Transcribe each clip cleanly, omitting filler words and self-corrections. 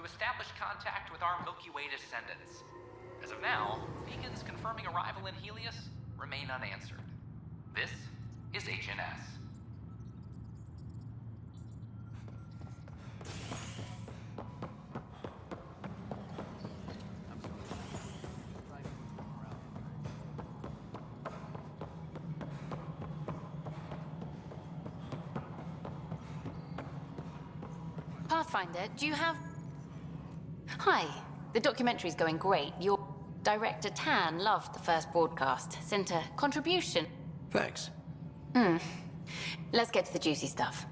to establish contact with our Milky Way descendants. As of now, beacons confirming arrival in Helios remain unanswered. This is HNS. Pathfinder, do you have... Hi, the documentary's going great. Your director Tan loved the first broadcast. Sent a contribution. Thanks. Let's get to the juicy stuff.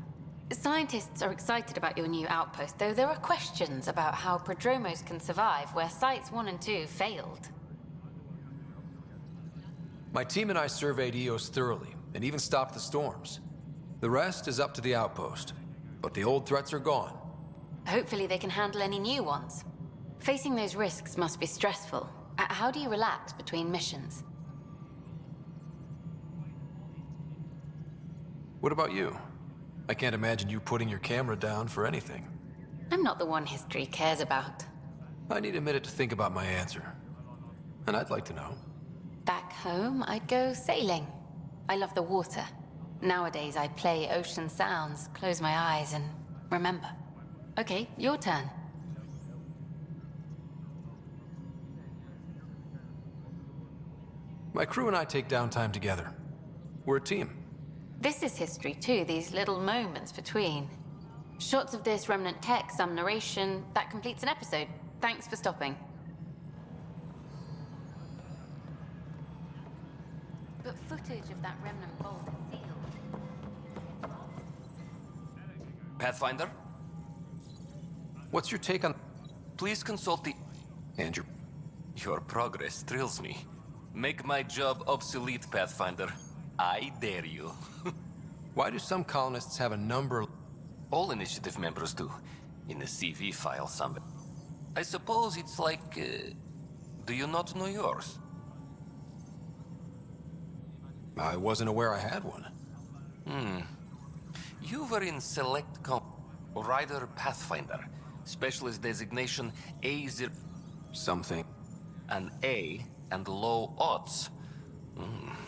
Scientists are excited about your new outpost, though there are questions about how prodromos can survive where Sites 1 and 2 failed. My team and I surveyed Eos thoroughly, and even stopped the storms. The rest is up to the outpost, but the old threats are gone. Hopefully they can handle any new ones. Facing those risks must be stressful. How do you relax between missions? What about you? I can't imagine you putting your camera down for anything. I'm not the one history cares about. I need a minute to think about my answer. And I'd like to know. Back home, I'd go sailing. I love the water. Nowadays, I play ocean sounds, close my eyes, and remember. Okay, your turn. My crew and I take downtime together. We're a team. This is history too, these little moments between. Shots of this remnant tech, some narration, that completes an episode. Thanks for stopping. But footage of that remnant bolt is sealed. Pathfinder, What's your take on... please consult the... Andrew? Your progress thrills me. Make my job obsolete, Pathfinder. I dare you. Why do some colonists have a number... All initiative members do. In the CV file somewhere. I suppose it's like... do you not know yours? I wasn't aware I had one. You were in Select Rider Pathfinder. Specialist designation A0... Something. An A and low odds.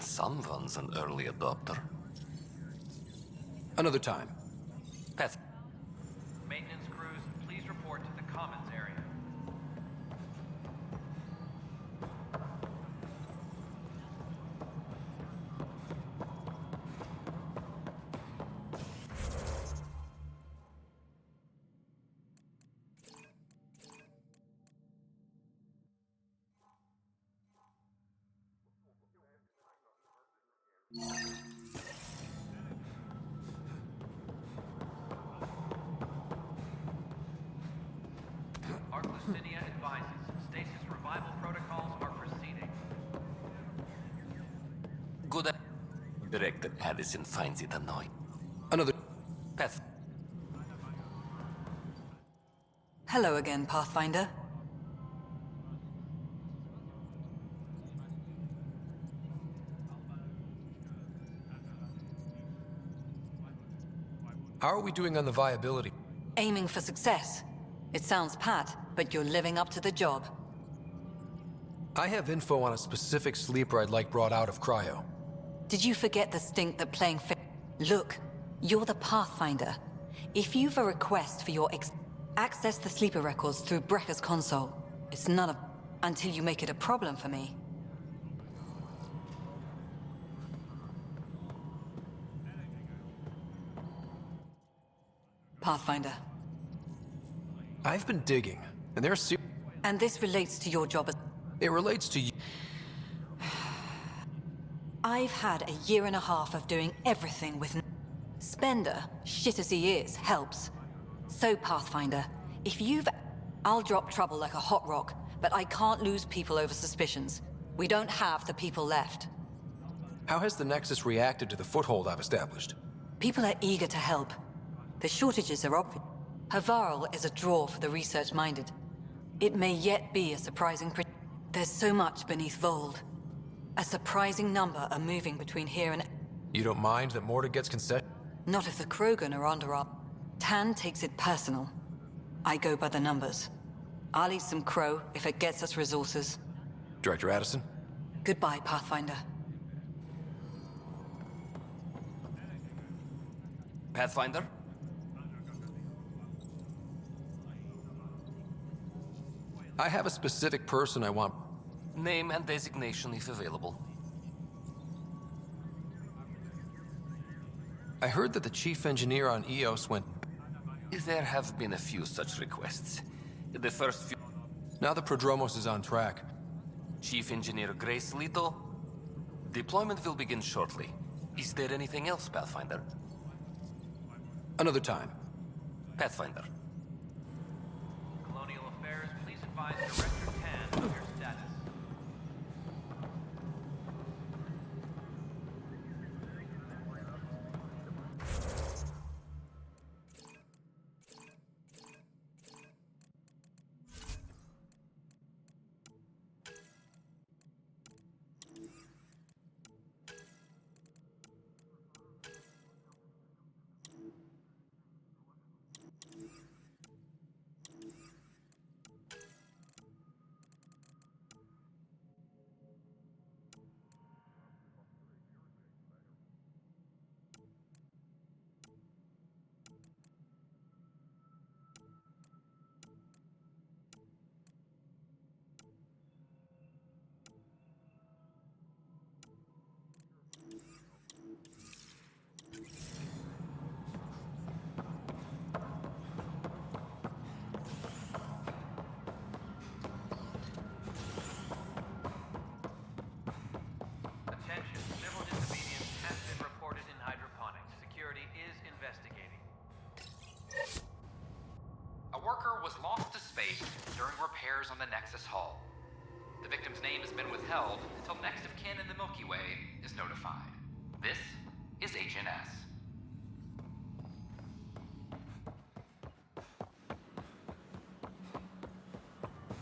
Someone's an early adopter. Another time. Path... Maintenance crews, please report to the commons area. Arclucinia advises stasis revival protocols are proceeding. Good. Director Addison finds it annoying. Another... Path... Hello again, Pathfinder. How are we doing on the viability? Aiming for success. It sounds pat, but you're living up to the job. I have info on a specific sleeper I'd like brought out of cryo. Did you forget the stink that playing Look, you're the Pathfinder. If you've a request for your access the sleeper records through Brekker's console. It's none of... until you make it a problem for me. Pathfinder. I've been digging, and there's... And this relates to your job as... It relates to you. I've had a year and a half of doing everything with... Spender, shit as he is, helps. So, Pathfinder, if you've... I'll drop trouble like a hot rock, but I can't lose people over suspicions. We don't have the people left. How has the Nexus reacted to the foothold I've established? People are eager to help. The shortages are obvious. Havarl is a draw for the research-minded. It may yet be a surprising... There's so much beneath Vold. A surprising number are moving between here and... You don't mind that Morta gets concession? Not if the Krogan are under our... Tan takes it personal. I go by the numbers. I'll eat some crow if it gets us resources. Director Addison? Goodbye, Pathfinder. Pathfinder? I have a specific person I want. Name and designation if available. I heard that the chief engineer on EOS went... There have been a few such requests. The first few... Now the Prodromos is on track. Chief Engineer Grace Leto. Deployment will begin shortly. Is there anything else, Pathfinder? Another time. Pathfinder. Colonial Affairs, please advise Director Tan of your status. Attention, civil disobedience has been reported in hydroponics. Security is investigating. A worker was lost to space during repairs on the Nexus hull. The victim's name has been withheld until next of kin in the Milky Way is notified. This is HNS.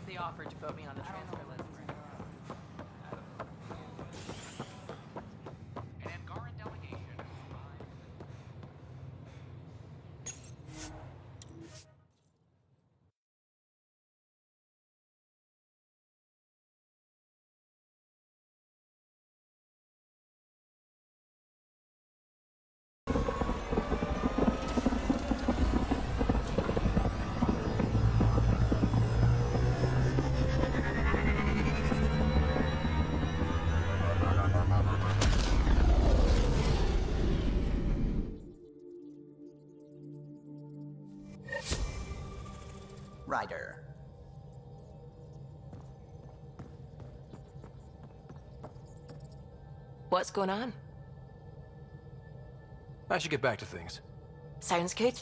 They offered to put me on the transfer list. An Angaran delegation. Ryder. What's going on? I should get back to things. Sounds good.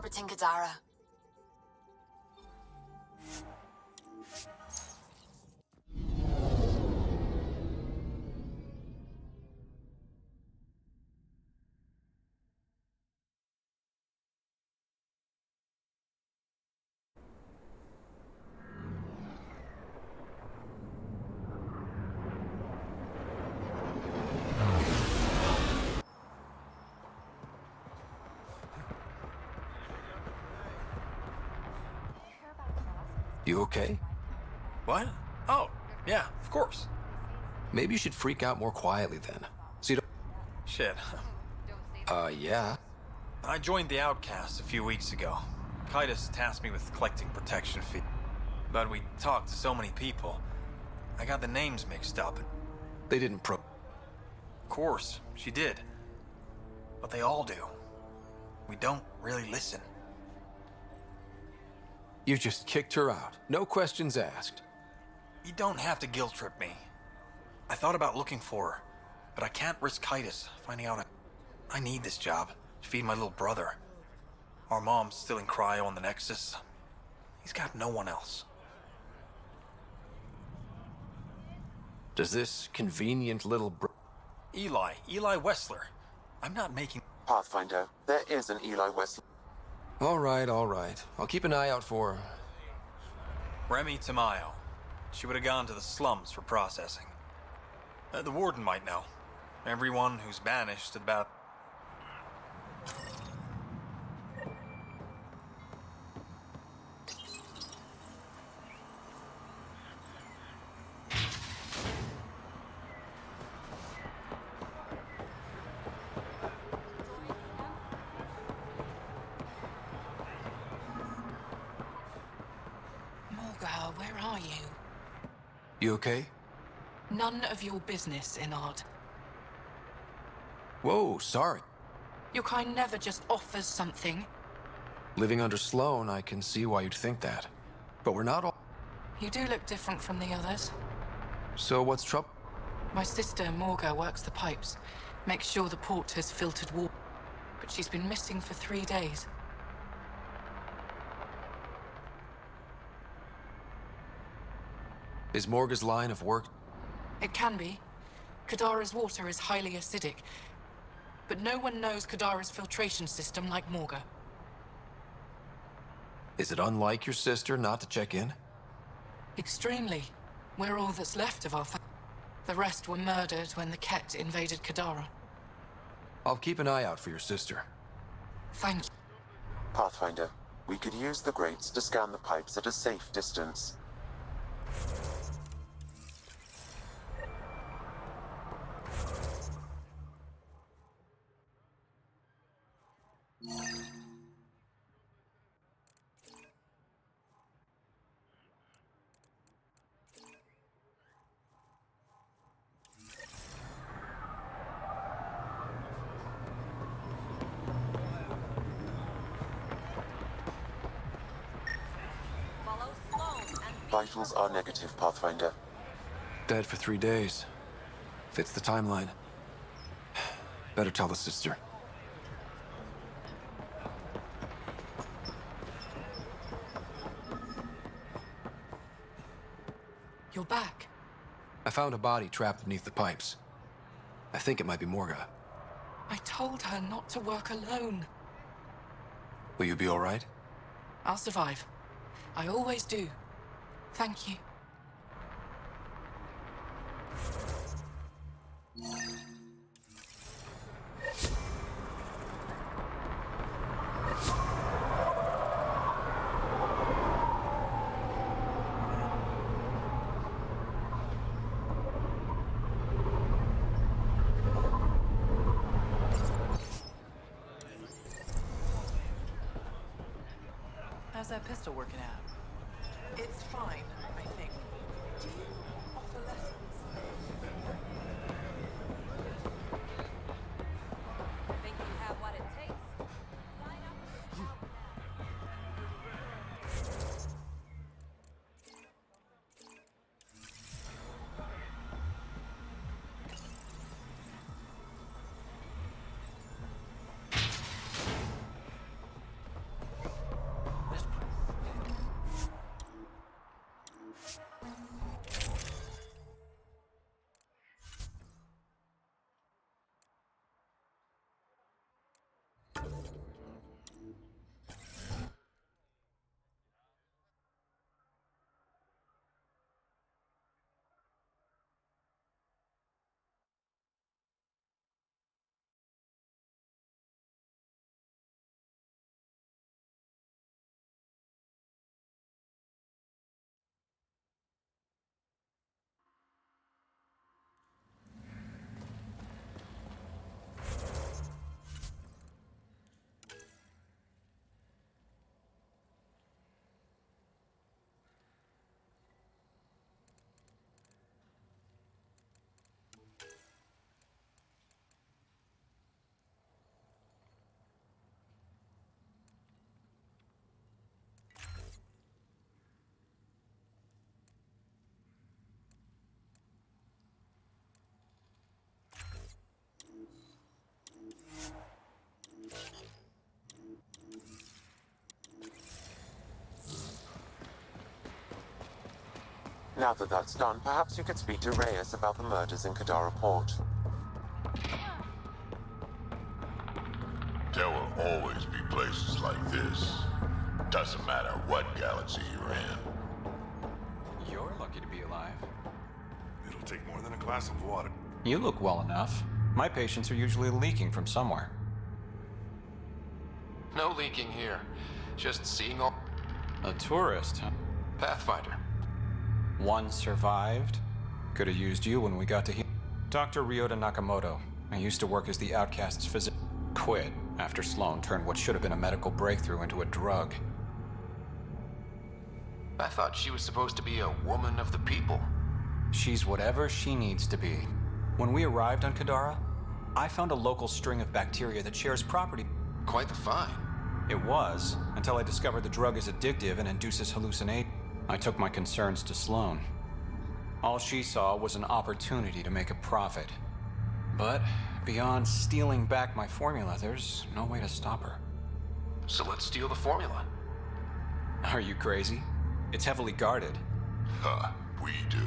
orbiting Kadara. You okay? What? Oh, yeah, of course. Maybe you should freak out more quietly then. So you Shit. don't... yeah. I joined the Outcasts a few weeks ago. Kaitis tasked me with collecting protection fee. But we talked to so many people. I got the names mixed up. They didn't Of course, she did. But they all do. We don't really listen. You just kicked her out. No questions asked. You don't have to guilt trip me. I thought about looking for her, but I can't risk Kaitis finding out I need this job to feed my little brother. Our mom's still in cryo on the Nexus. He's got no one else. Does this convenient little Eli Wessler. I'm not making... Pathfinder, there is an Eli West. All right. I'll keep an eye out for... Remy Tamayo. She would have gone to the slums for processing. The warden might know. Everyone who's banished about... Morga, where are you? You okay? None of your business, Inard. Whoa, sorry. Your kind never just offers something. Living under Sloan, I can see why you'd think that. But we're not all... You do look different from the others. So what's trouble? My sister, Morga, works the pipes. Makes sure the port has filtered water. But she's been missing for 3 days. Is Morga's line of work... It can be. Kadara's water is highly acidic. But no one knows Kadara's filtration system like Morga. Is it unlike your sister not to check in? Extremely. We're all that's left of our family. The rest were murdered when the Ket invaded Kadara. I'll keep an eye out for your sister. Thank you. Pathfinder, we could use the grates to scan the pipes at a safe distance. Vitals are negative, Pathfinder. Dead for 3 days. Fits the timeline. Better tell the sister. You're back. I found a body trapped beneath the pipes. I think it might be Morga. I told her not to work alone. Will you be all right? I'll survive. I always do. Thank you. How's that pistol working out? It's fine, I think. Do you offer lessons? Think you have what it takes? Sign up for Now that that's done, perhaps you could speak to Reyes about the murders in Kadara Port. There will always be places like this. Doesn't matter what galaxy you're in. You're lucky to be alive. It'll take more than a glass of water. You look well enough. My patients are usually leaking from somewhere. No leaking here. Just seeing all... A tourist, huh? Pathfinder. One survived. Could have used you when we got to here. Dr. Ryota Nakamoto. I used to work as the Outcast's physician. Quit after Sloan turned what should have been a medical breakthrough into a drug. I thought she was supposed to be a woman of the people. She's whatever she needs to be. When we arrived on Kadara, I found a local string of bacteria that shares property. Quite the find. It was, until I discovered the drug is addictive and induces hallucination. I took my concerns to Sloan. All she saw was an opportunity to make a profit. But beyond stealing back my formula, there's no way to stop her. So let's steal the formula. Are you crazy? It's heavily guarded. Huh, we do.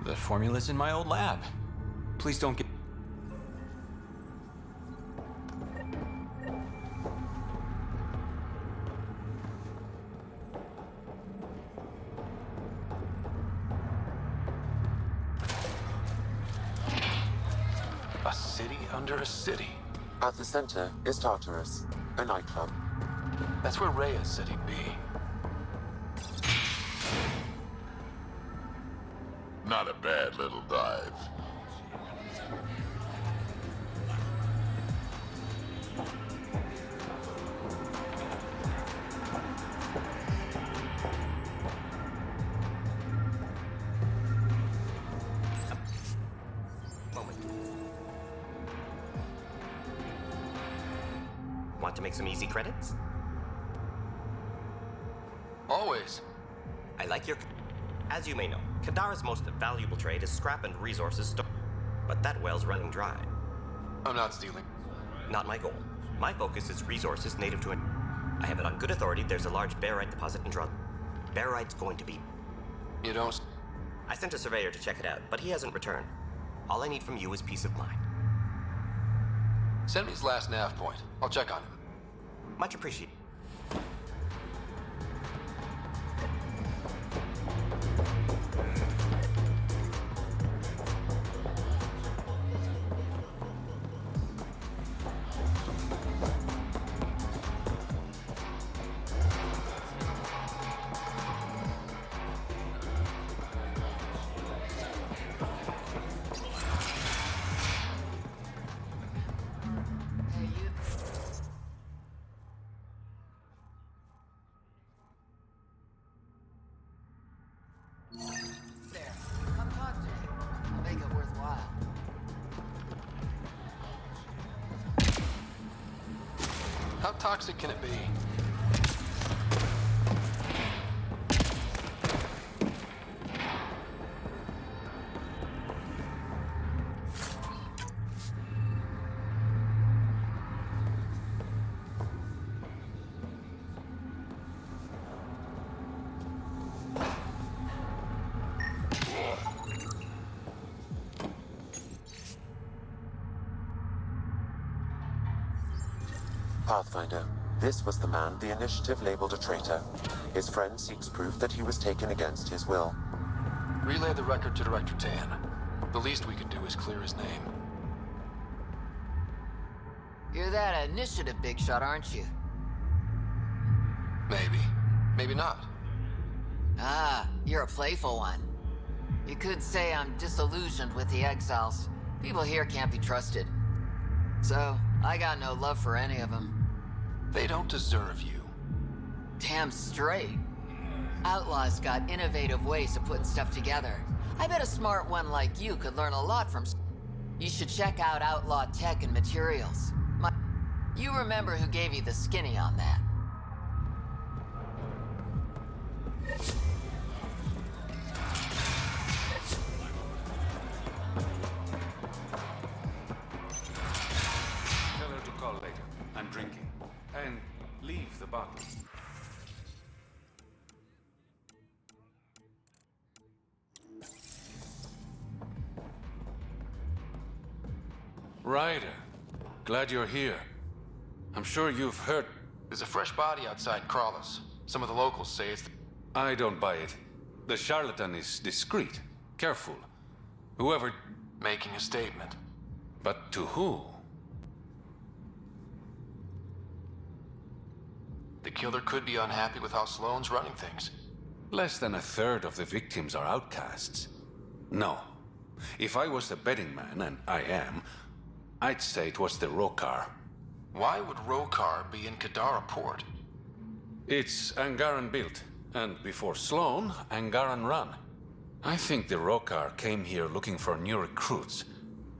The formula's in my old lab. Please don't get... A city under a city. At the center is Tartarus, a nightclub. That's where Reyes said he'd be. Not a bad little dive. Want to make some easy credits? Always. I like your... As you may know, Kadara's most valuable trade is scrap and resources but that well's running dry. I'm not stealing. Not my goal. My focus is resources native to it. I have it on good authority there's a large barite deposit in Drug. Barite's going to be... You don't... I sent a surveyor to check it out, but he hasn't returned. All I need from you is peace of mind. Send me his last nav point. I'll check on him. Much appreciated. How toxic can it be? Pathfinder, this was the man the Initiative labeled a traitor. His friend seeks proof that he was taken against his will. Relay the record to Director Tan. The least we can do is clear his name. You're that Initiative big shot, aren't you? Maybe. Maybe not. Ah, you're a playful one. You could say I'm disillusioned with the exiles. People here can't be trusted. So, I got no love for any of them. They don't deserve you. Damn straight. Outlaws got innovative ways of putting stuff together. I bet a smart one like you could learn a lot from... You should check out Outlaw Tech and Materials. You remember who gave you the skinny on that. Tell her to call later. I'm drinking. And leave the bottle. Ryder, glad you're here. I'm sure you've heard... There's a fresh body outside Crawler's. Some of the locals say it's... I don't buy it. The charlatan is discreet, careful. Whoever... Making a statement. But to who? The killer could be unhappy with how Sloane's running things. Less than a third of the victims are outcasts. No. If I was the betting man, and I am, I'd say it was the Rokar. Why would Rokar be in Kadara port? It's Angaran built, and before Sloane, Angaran run. I think the Rokar came here looking for new recruits,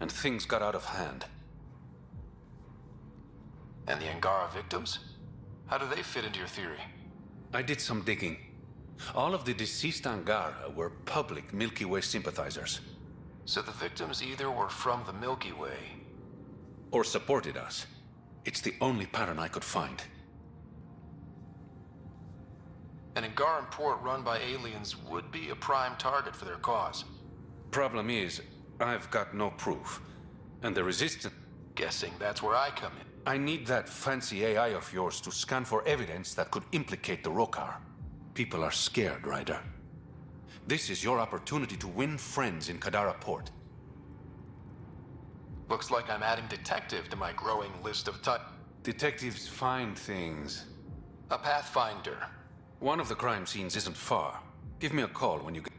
and things got out of hand. And the Angara victims? How do they fit into your theory? I did some digging. All of the deceased Angara were public Milky Way sympathizers. So the victims either were from the Milky Way... or supported us. It's the only pattern I could find. An Angaran port run by aliens would be a prime target for their cause. Problem is, I've got no proof. And the Resistance... Guessing that's where I come in. I need that fancy AI of yours to scan for evidence that could implicate the Rokar. People are scared, Ryder. This is your opportunity to win friends in Kadara Port. Looks like I'm adding detective to my growing list of Detectives find things. A pathfinder. One of the crime scenes isn't far. Give me a call when you get...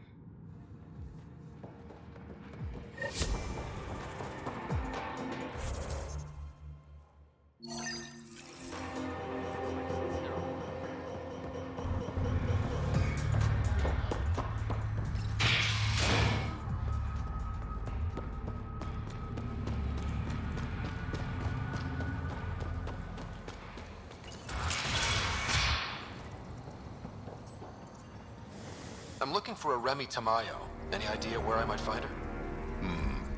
I'm looking for a Remy Tamayo. Any idea where I might find her?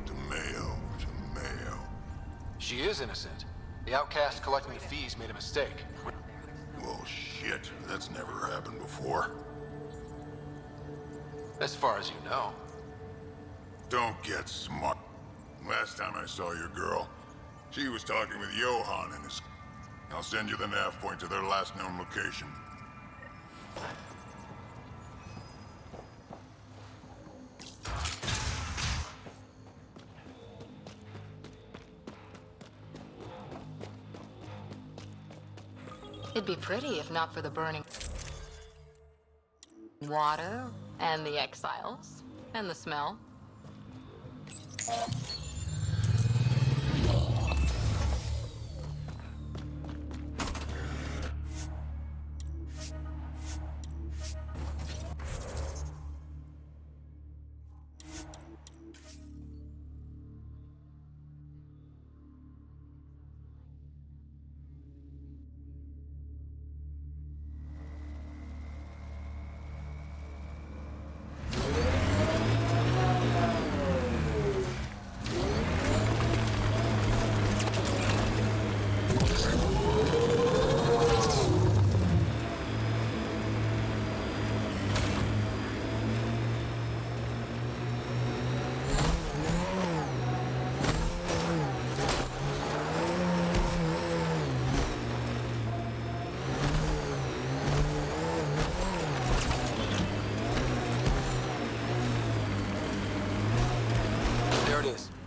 Tamayo. She is innocent. The outcast collecting the fees made a mistake. Well, shit. That's never happened before. As far as you know. Don't get smart. Last time I saw your girl, she was talking with Johan and his... I'll send you the nav point to their last known location. It'd be pretty if not for the burning water, and the exiles, and the smell.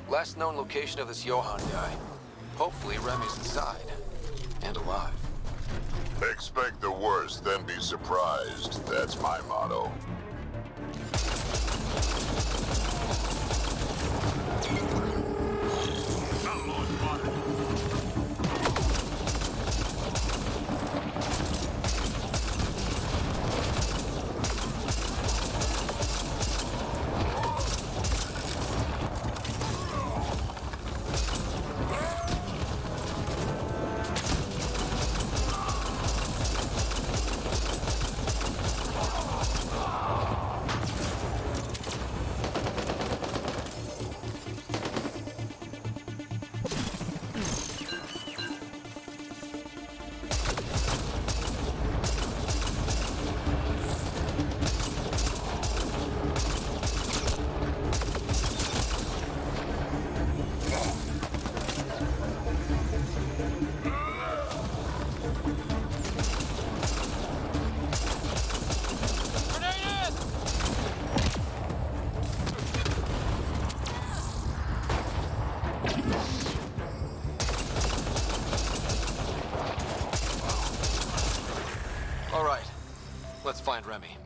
Last known location of this Johan guy. Hopefully Remy's inside. And alive. Expect the worst, then be surprised. That's my motto. find Remy.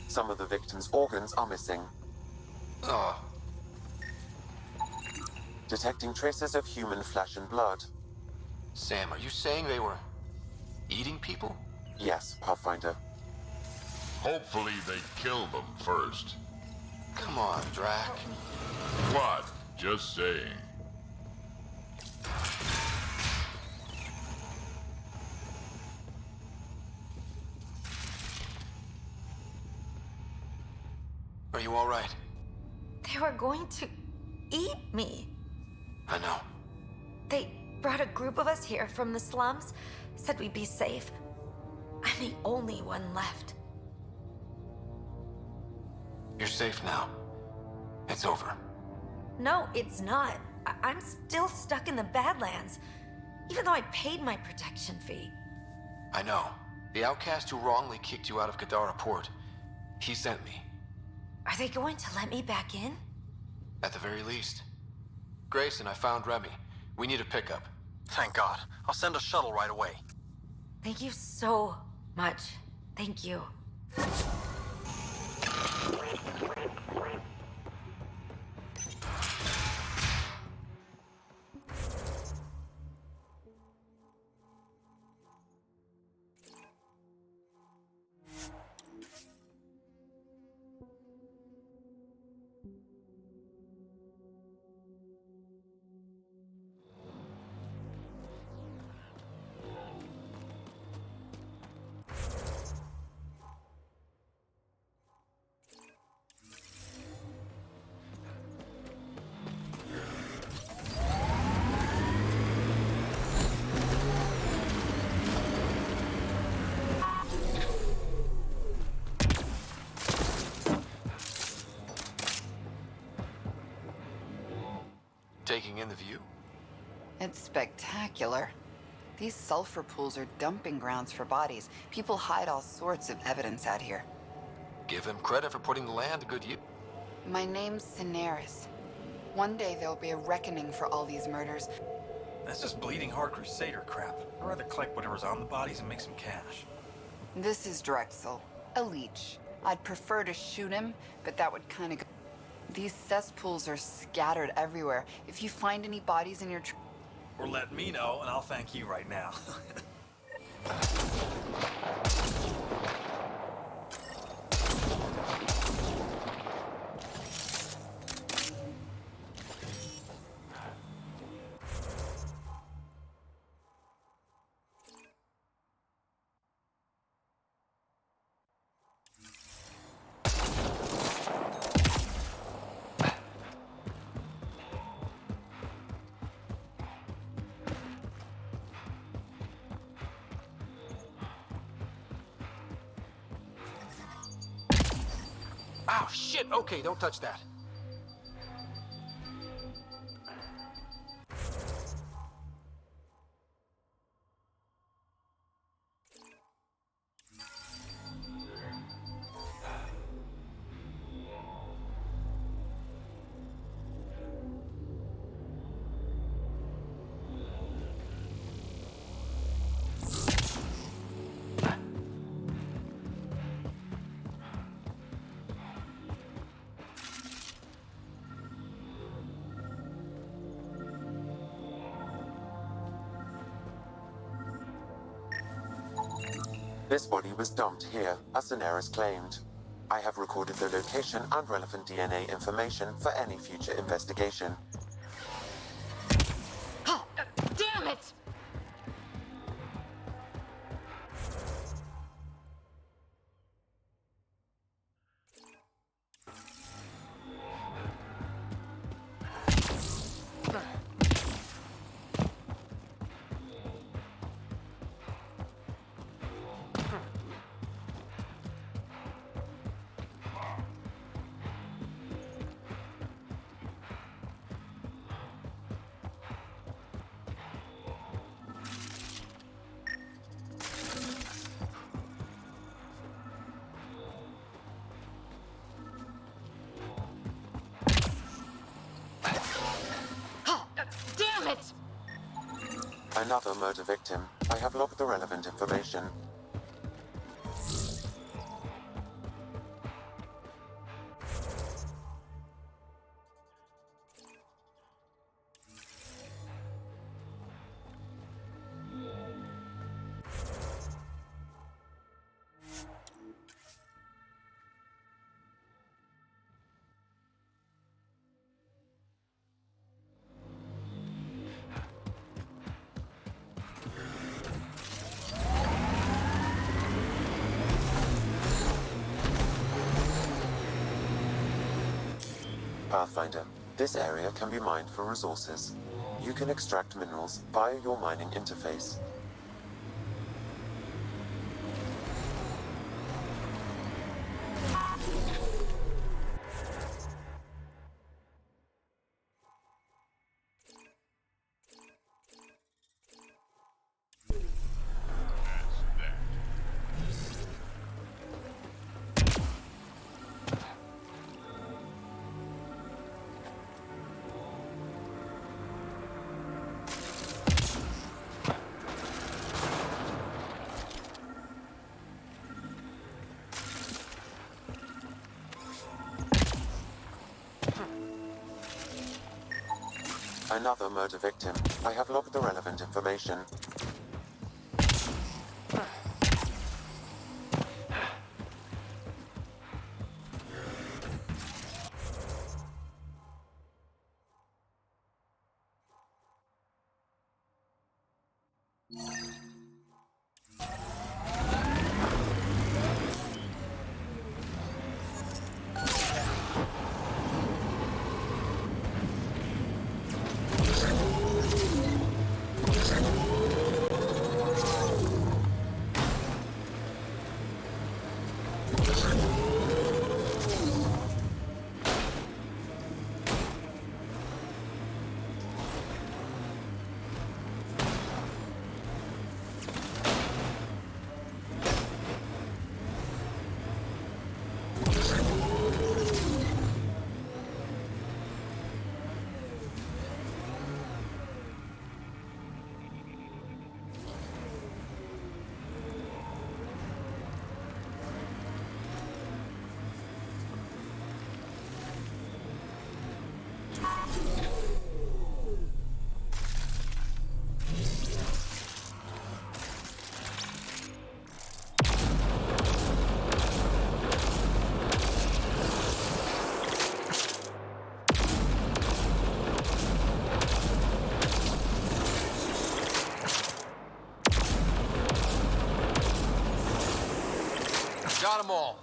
Some of the victim's organs are missing. Oh, Detecting traces of human flesh and blood. Sam, are you saying they were eating people? Yes, Pathfinder. Hopefully they kill them first. Come on, Drac. What? Just saying. Are you all right? They were going to eat me. I know. They brought a group of us here from the slums, said we'd be safe. I'm the only one left. You're safe now. It's over. No, it's not. I'm still stuck in the Badlands, even though I paid my protection fee. I know. The outcast who wrongly kicked you out of Kadara Port. He sent me. Are they going to let me back in? At the very least. Grayson, I found Remy. We need a pickup. Thank God. I'll send a shuttle right away. Thank you so much. Thank you. Taking in the view? It's spectacular. These sulfur pools are dumping grounds for bodies. People hide all sorts of evidence out here. Give them credit for putting the land to good use. My name's Cineris. One day there'll be a reckoning for all these murders. That's just bleeding heart crusader crap. I'd rather collect whatever's on the bodies and make some cash. This is Drexel, a leech. I'd prefer to shoot him, but that would kind of go. These cesspools are scattered everywhere. If you find any bodies in your Or let me know, and I'll thank you right now. Ow, shit! Okay, don't touch that. This body was dumped here, as Cineris claimed. I have recorded the location and relevant DNA information for any future investigation. Oh, damn it! Another murder victim. I have logged the relevant information. Pathfinder. This area can be mined for resources. You can extract minerals via your mining interface. Another murder victim. I have logged the relevant information. Got them all.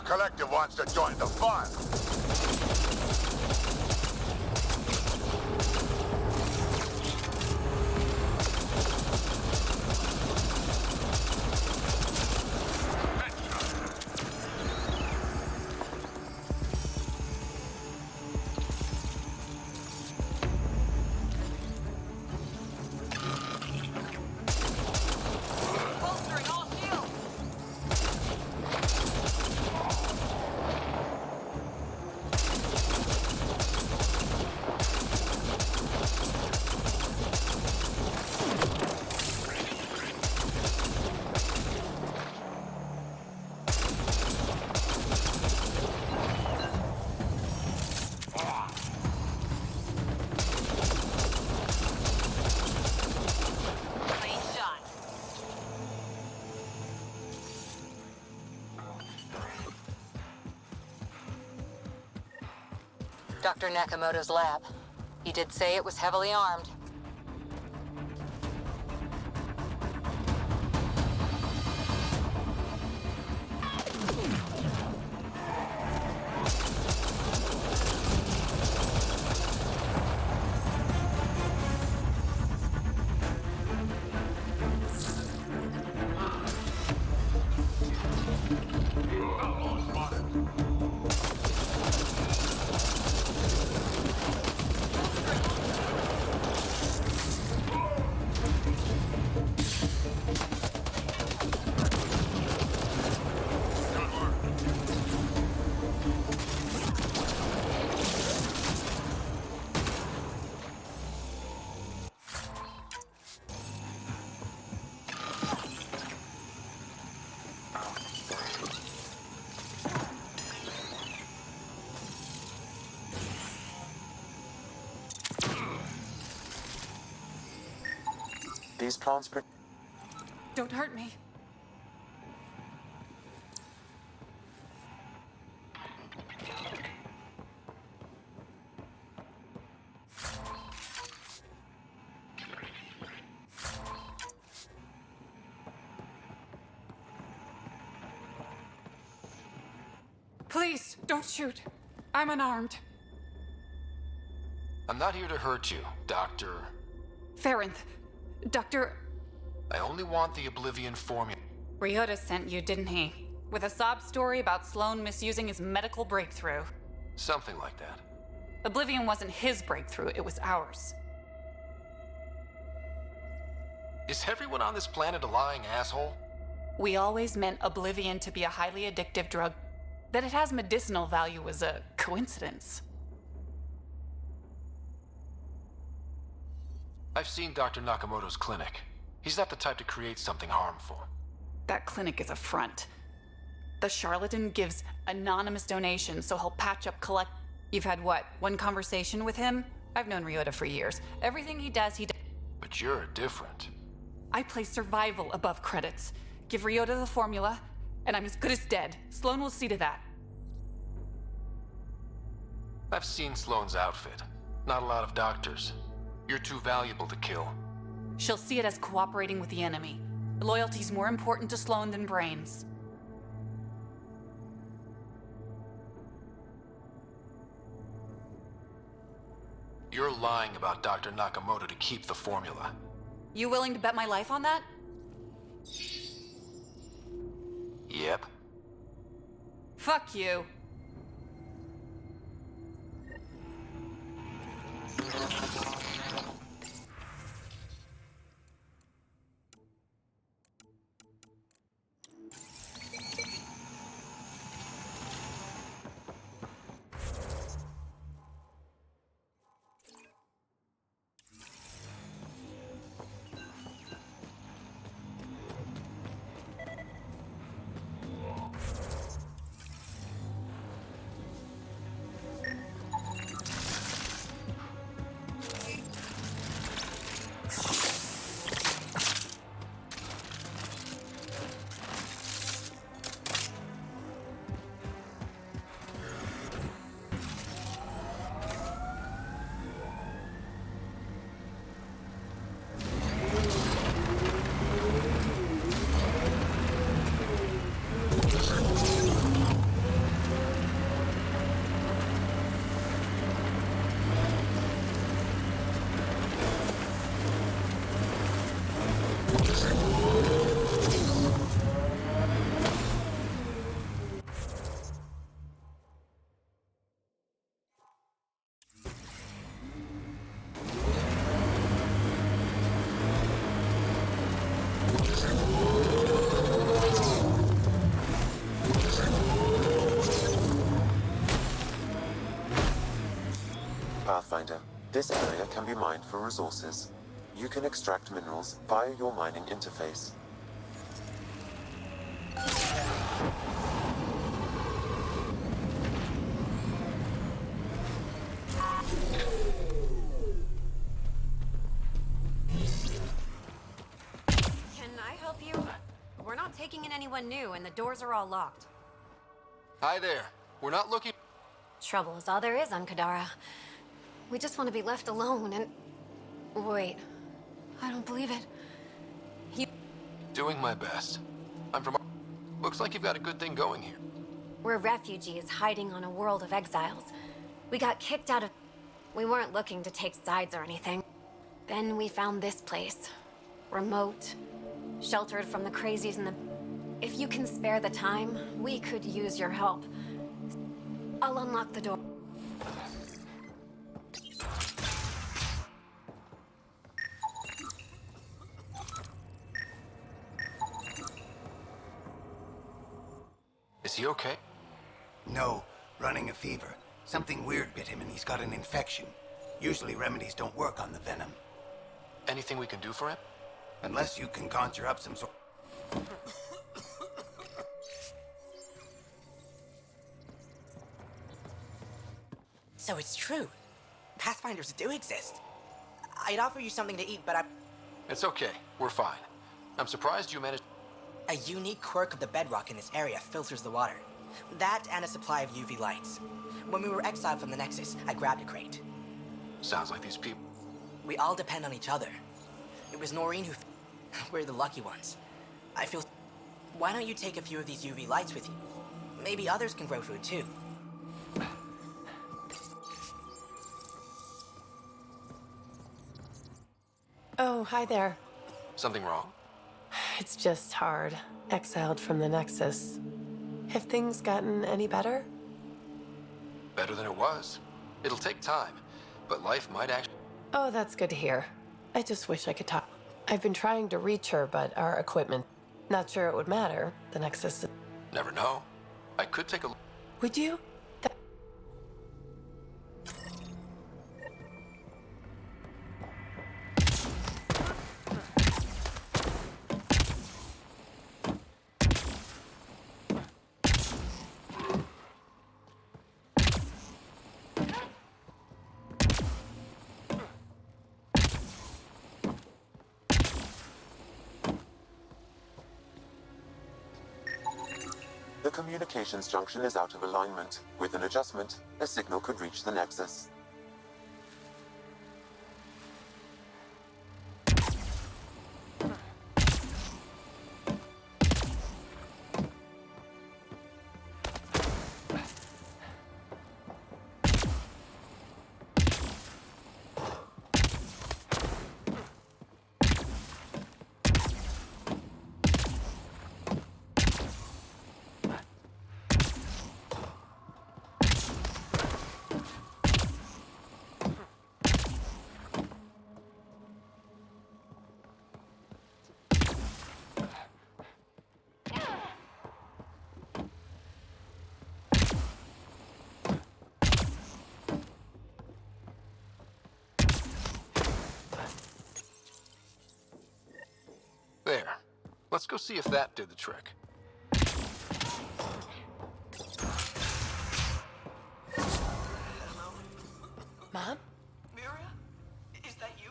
Collective wants to join the fun. Dr. Nakamoto's lab. He did say it was heavily armed. These plants Don't hurt me. Please, don't shoot. I'm unarmed. I'm not here to hurt you, Doctor. Farinth. Doctor... I only want the Oblivion formula. Ryota sent you, didn't he? With a sob story about Sloan misusing his medical breakthrough. Something like that. Oblivion wasn't his breakthrough, it was ours. Is everyone on this planet a lying asshole? We always meant Oblivion to be a highly addictive drug. That it has medicinal value was a coincidence. I've seen Dr. Nakamoto's clinic. He's not the type to create something harmful. That clinic is a front. The charlatan gives anonymous donations so he'll patch up collect... You've had what, one conversation with him? I've known Ryota for years. Everything he does, he does. But you're different. I place survival above credits. Give Ryota the formula, and I'm as good as dead. Sloan will see to that. I've seen Sloane's outfit. Not a lot of doctors. You're too valuable to kill. She'll see it as cooperating with the enemy. Loyalty's more important to Sloan than brains. You're lying about Dr. Nakamoto to keep the formula. You willing to bet my life on that? Yep. Fuck you. Pathfinder, this area can be mined for resources. You can extract minerals via your mining interface. Can I help you? We're not taking in anyone new, and the doors are all locked. Hi there. We're not looking... trouble is all there is on Kadara. We just want to be left alone and... Wait. I don't believe it. Doing my best. I'm from... Looks like you've got a good thing going here. We're refugees hiding on a world of exiles. We got kicked out of... We weren't looking to take sides or anything. Then we found this place. Remote. Sheltered from the crazies and the... If you can spare the time, we could use your help. I'll unlock the door. Is he okay? No, running a fever. Something weird bit him and he's got an infection. Usually remedies don't work on the venom. Anything we can do for him? Unless you can conjure up some sort... So it's true. Pathfinders do exist. I'd offer you something to eat, but It's okay. We're fine. I'm surprised you managed... A unique quirk of the bedrock in this area filters the water. That and a supply of UV lights. When we were exiled from the Nexus, I grabbed a crate. Sounds like these people... We all depend on each other. It was Noreen who... We're the lucky ones. I feel... Why don't you take a few of these UV lights with you? Maybe others can grow food too. Oh, hi there. Something wrong? It's just hard. Exiled from the Nexus. Have things gotten any better? Better than it was. It'll take time, but life might actually... Oh, that's good to hear. I just wish I could talk. I've been trying to reach her, but our equipment... Not sure it would matter. The Nexus... Never know. I could take a look. Would you? The communications junction is out of alignment. With an adjustment, a signal could reach the Nexus. There. Let's go see if that did the trick. Mom? Miria? Is that you?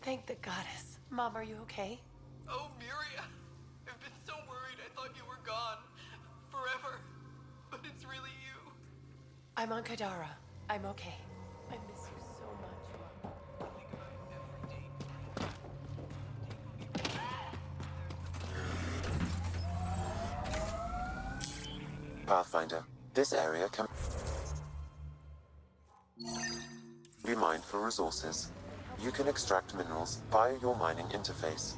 Thank the goddess. Mom, are you okay? Oh, Miria. I've been so worried I thought you were gone. Forever. But it's really you. I'm on Kadara. I'm okay. I miss you so much. Pathfinder, this area can be mined for resources. You can extract minerals via your mining interface.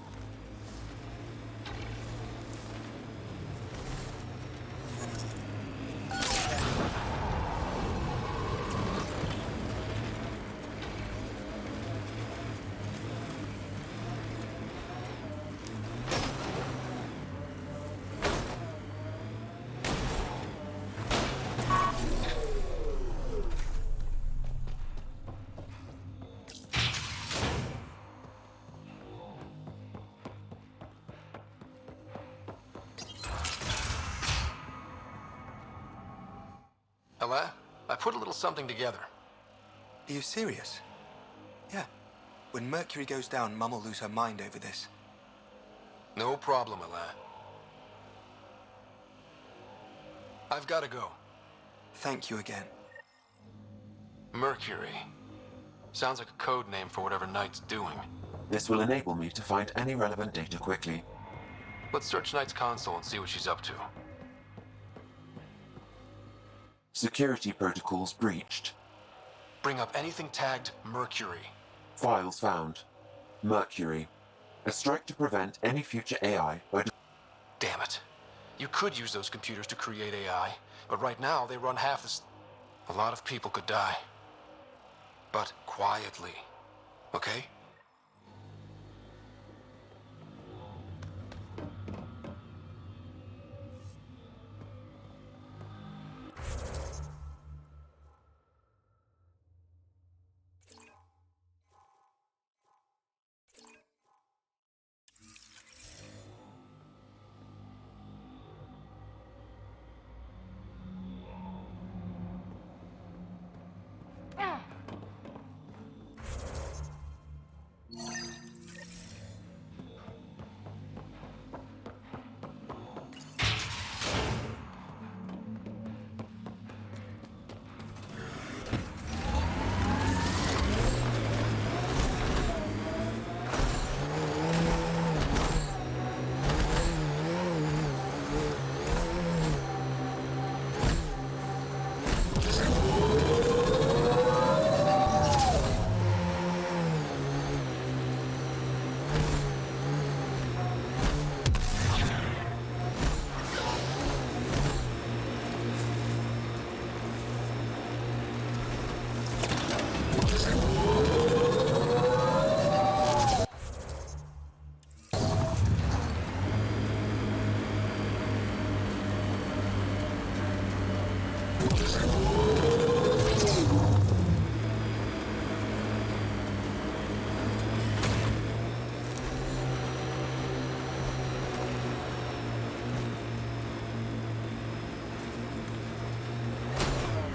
Ella, I put a little something together. Are you serious? Yeah. When Mercury goes down, Mum will lose her mind over this. No problem, Ella. I've got to go. Thank you again. Mercury. Sounds like a code name for whatever Knight's doing. This will enable me to find any relevant data quickly. Let's search Knight's console and see what she's up to. Security protocols breached. Bring up anything tagged Mercury. Files found. Mercury. A strike to prevent any future AI by... Damn it. You could use those computers to create AI, but right now they run half the... A lot of people could die. But quietly. Okay?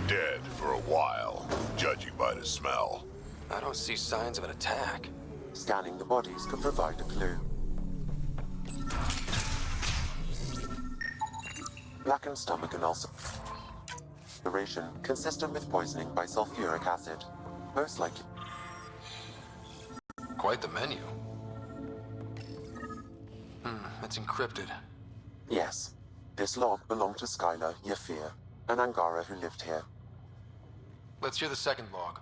Dead for a while, judging by the smell. I don't see signs of an attack. Scanning the bodies could provide a clue. Blackened stomach and ulceration consistent with poisoning by sulfuric acid. Most likely. Quite the menu. It's encrypted. Yes. This log belonged to Skylar Yafir, an Angara who lived here. Let's hear the second log.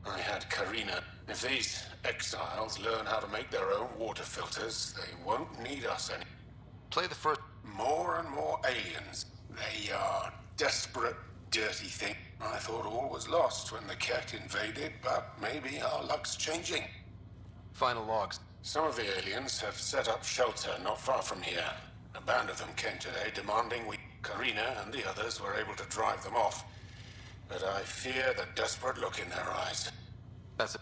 I had Karina. If these exiles learn how to make their own water filters, they won't need us any. Play the first... More and more aliens. They are desperate, dirty things. I thought all was lost when the Ket invaded, but maybe our luck's changing. Final logs. Some of the aliens have set up shelter not far from here. A band of them came today demanding Karina and the others were able to drive them off. But I fear the desperate look in their eyes. That's it.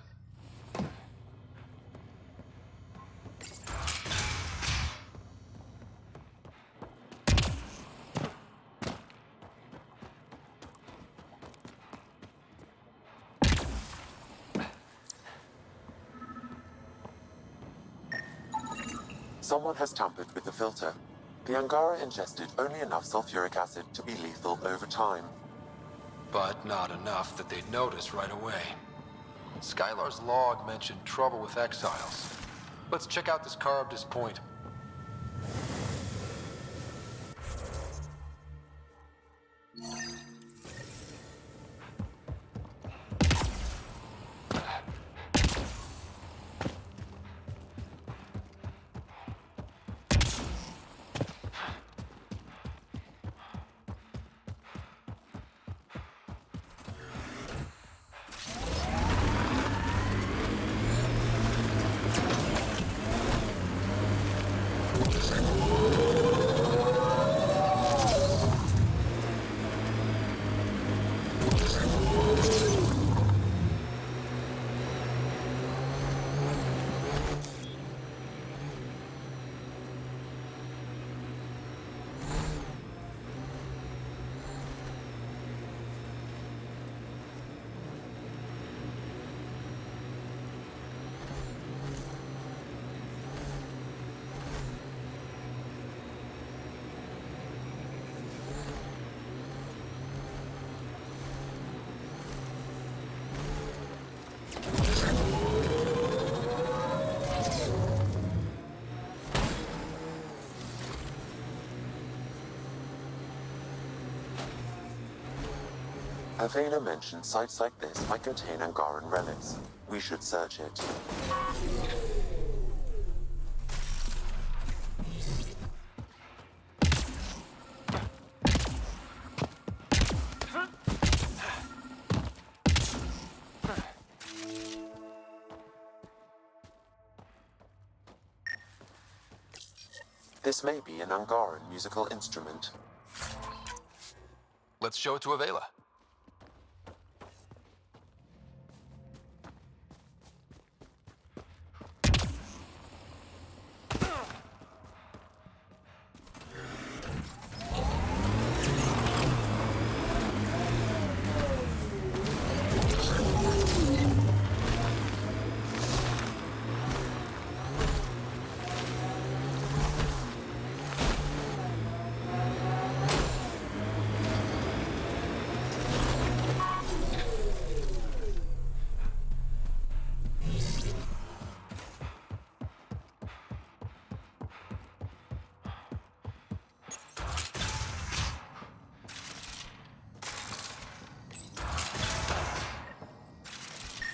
Someone has tampered with the filter. The Angara ingested only enough sulfuric acid to be lethal over time. But not enough that they'd notice right away. Skylar's log mentioned trouble with exiles. Let's check out this car up to this point. Havana mentioned sites like this might contain Angaran relics. We should search it. This may be an Angaran musical instrument. Let's show it to Avela.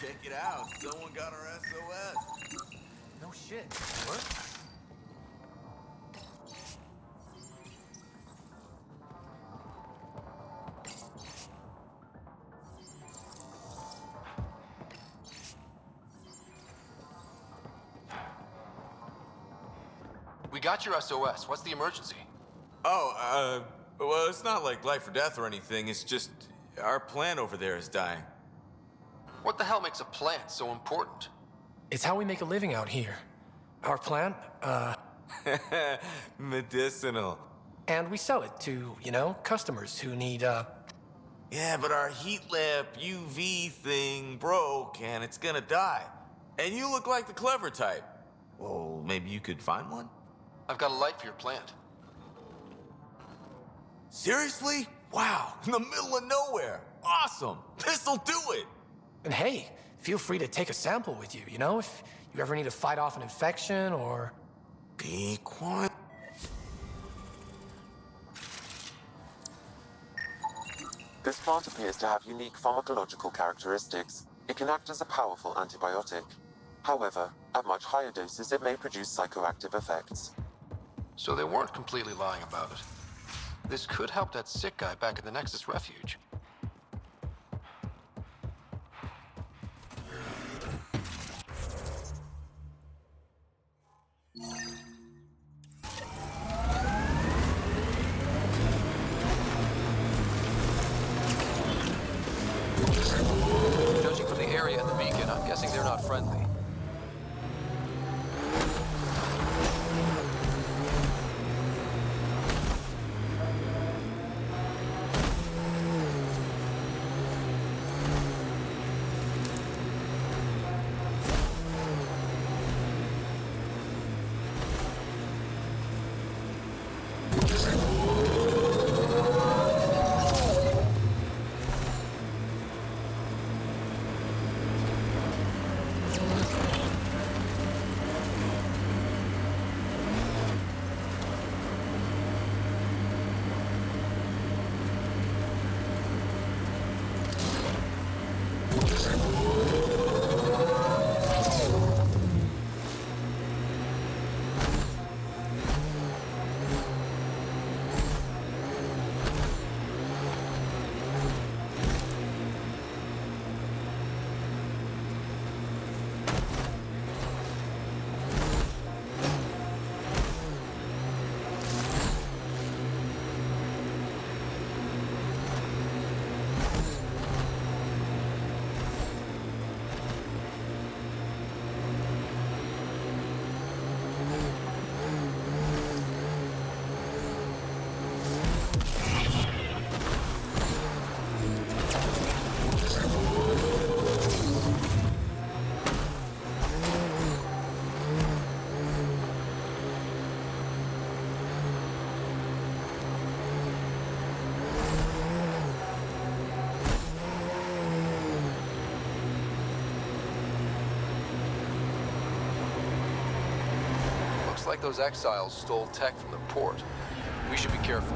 Check it out. Someone got our SOS. No shit. What? We got your SOS. What's the emergency? Oh, well, it's not like life or death or anything. It's just our plant over there is dying. What the hell makes a plant so important? It's how we make a living out here. Our plant, medicinal. And we sell it to, customers who need, Yeah, but our heat lamp UV thing broke and it's gonna die. And you look like the clever type. Well, maybe you could find one? I've got a light for your plant. Seriously? Wow, in the middle of nowhere. Awesome. This'll do it. And hey, feel free to take a sample with you, if you ever need to fight off an infection or... Be quiet. This plant appears to have unique pharmacological characteristics. It can act as a powerful antibiotic. However, at much higher doses, it may produce psychoactive effects. So they weren't completely lying about it. This could help that sick guy back at the Nexus Refuge. Judging from the area and the beacon, I'm guessing they're not friendly. Looks like those exiles stole tech from the port. We should be careful.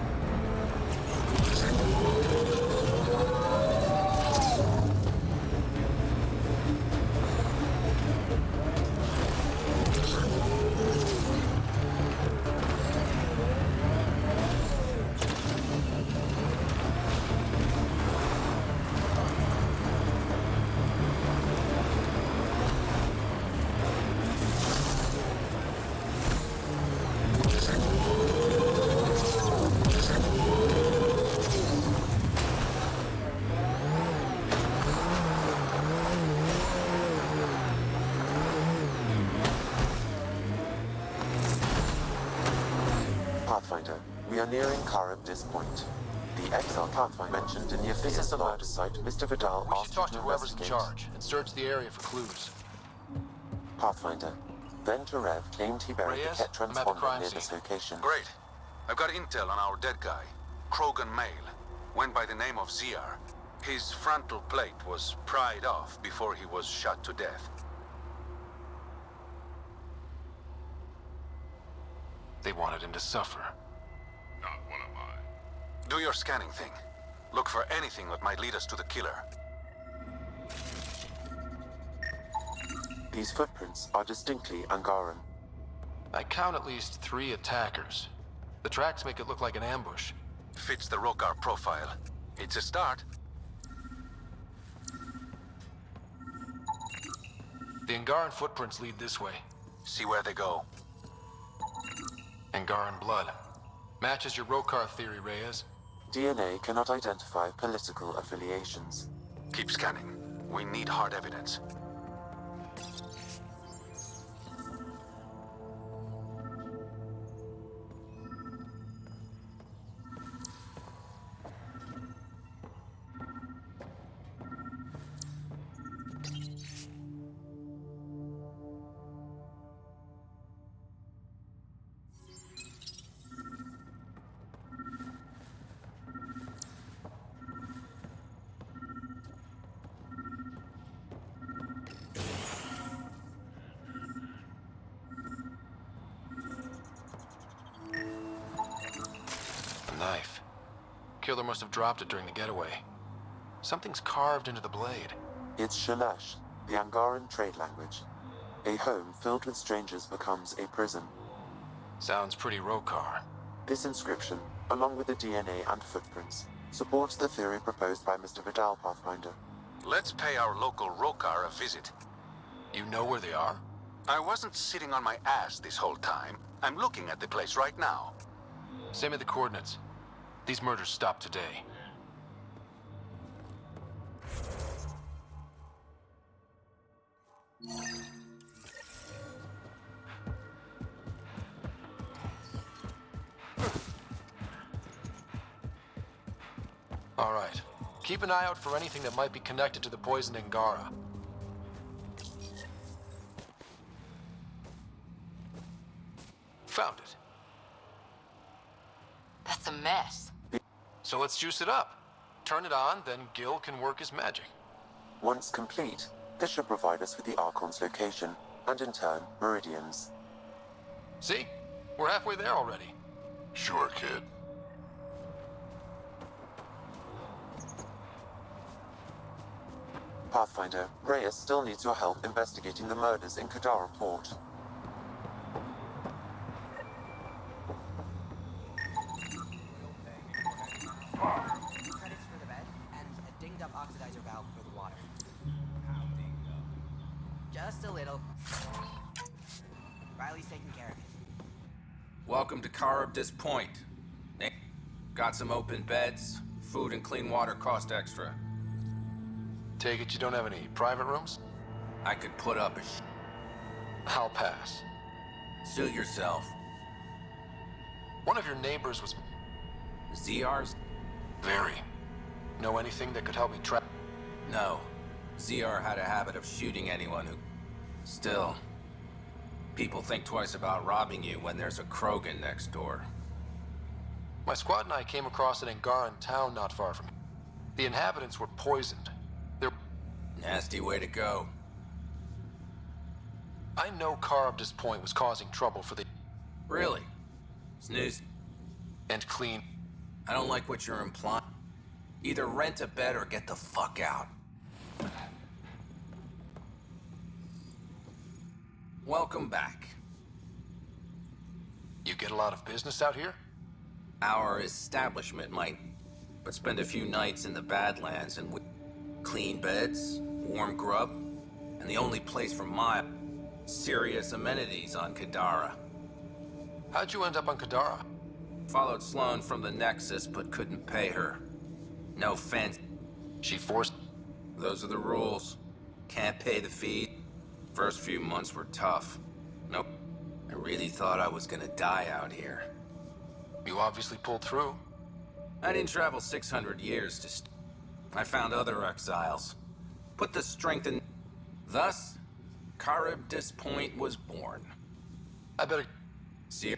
Pathfinder, we are nearing Caribdis Point. The Exile Pathfinder mentioned in the official murder site Mr. Vidal We should asked talk you to to whoever's in investigate. charge and search the area for clues. Pathfinder, Ben Terev claimed he buried Reyes, the Ket I'm at the transponder crime near scene. this location. Great. I've got intel on our dead guy, Krogan male. Went by the name of ZR. His frontal plate was pried off before he was shot to death. They wanted him to suffer. Not one of mine. Do your scanning thing. Look for anything that might lead us to the killer. These footprints are distinctly Angaran. I count at least 3 attackers. The tracks make it look like an ambush. Fits the Rokar profile. It's a start. The Angaran footprints lead this way. See where they go. Angaran blood. Matches your Rokar theory, Reyes. DNA cannot identify political affiliations. Keep scanning. We need hard evidence. A knife. Killer must have dropped it during the getaway. Something's carved into the blade. It's Shalash, the Angaran trade language. A home filled with strangers becomes a prison. Sounds pretty Rokar. This inscription, along with the DNA and footprints, supports the theory proposed by Mr. Vidal, Pathfinder. Let's pay our local Rokar a visit. You know where they are? I wasn't sitting on my ass this whole time. I'm looking at the place right now. Send me the coordinates. These murders stopped today. All right. Keep an eye out for anything that might be connected to the poison Angara. Found it. That's a mess. So let's juice it up. Turn it on, then Gil can work his magic. Once complete, this should provide us with the Archon's location, and in turn, meridians. See? We're halfway there already. Sure, kid. Pathfinder, Reyes still needs your help investigating the murders in Kadara Port. Credits for the bed, and a dinged-up oxidizer valve for the water. How dinged up? Just a little. Riley's taking care of it. Welcome to Caribdis Point. Got some open beds. Food and clean water cost extra. Take it you don't have any private rooms? I could put up a I'll pass. Suit yourself. One of your neighbors was... ZR's? Very. Know anything that could help me track... No. ZR had a habit of shooting anyone who... Still. People think twice about robbing you when there's a Krogan next door. My squad and I came across an Angaran town not far from here. The inhabitants were poisoned. They're... Nasty way to go. I know Caribdis Point was causing trouble for the... Really? Snooze. And clean. I don't like what you're implying. Either rent a bed or get the fuck out. Welcome back. You get a lot of business out here? Our establishment might, but spend a few nights in the Badlands and clean beds, warm grub, and the only place for my serious amenities on Kadara. How'd you end up on Kadara? Followed Sloan from the Nexus, but couldn't pay her. No fence. She forced... Those are the rules. Can't pay the fee. First few months were tough. Nope. I really thought I was gonna die out here. You obviously pulled through. I didn't travel 600 years to I found other exiles. Put the strength in... Thus, Charybdis Point was born. I better... See you.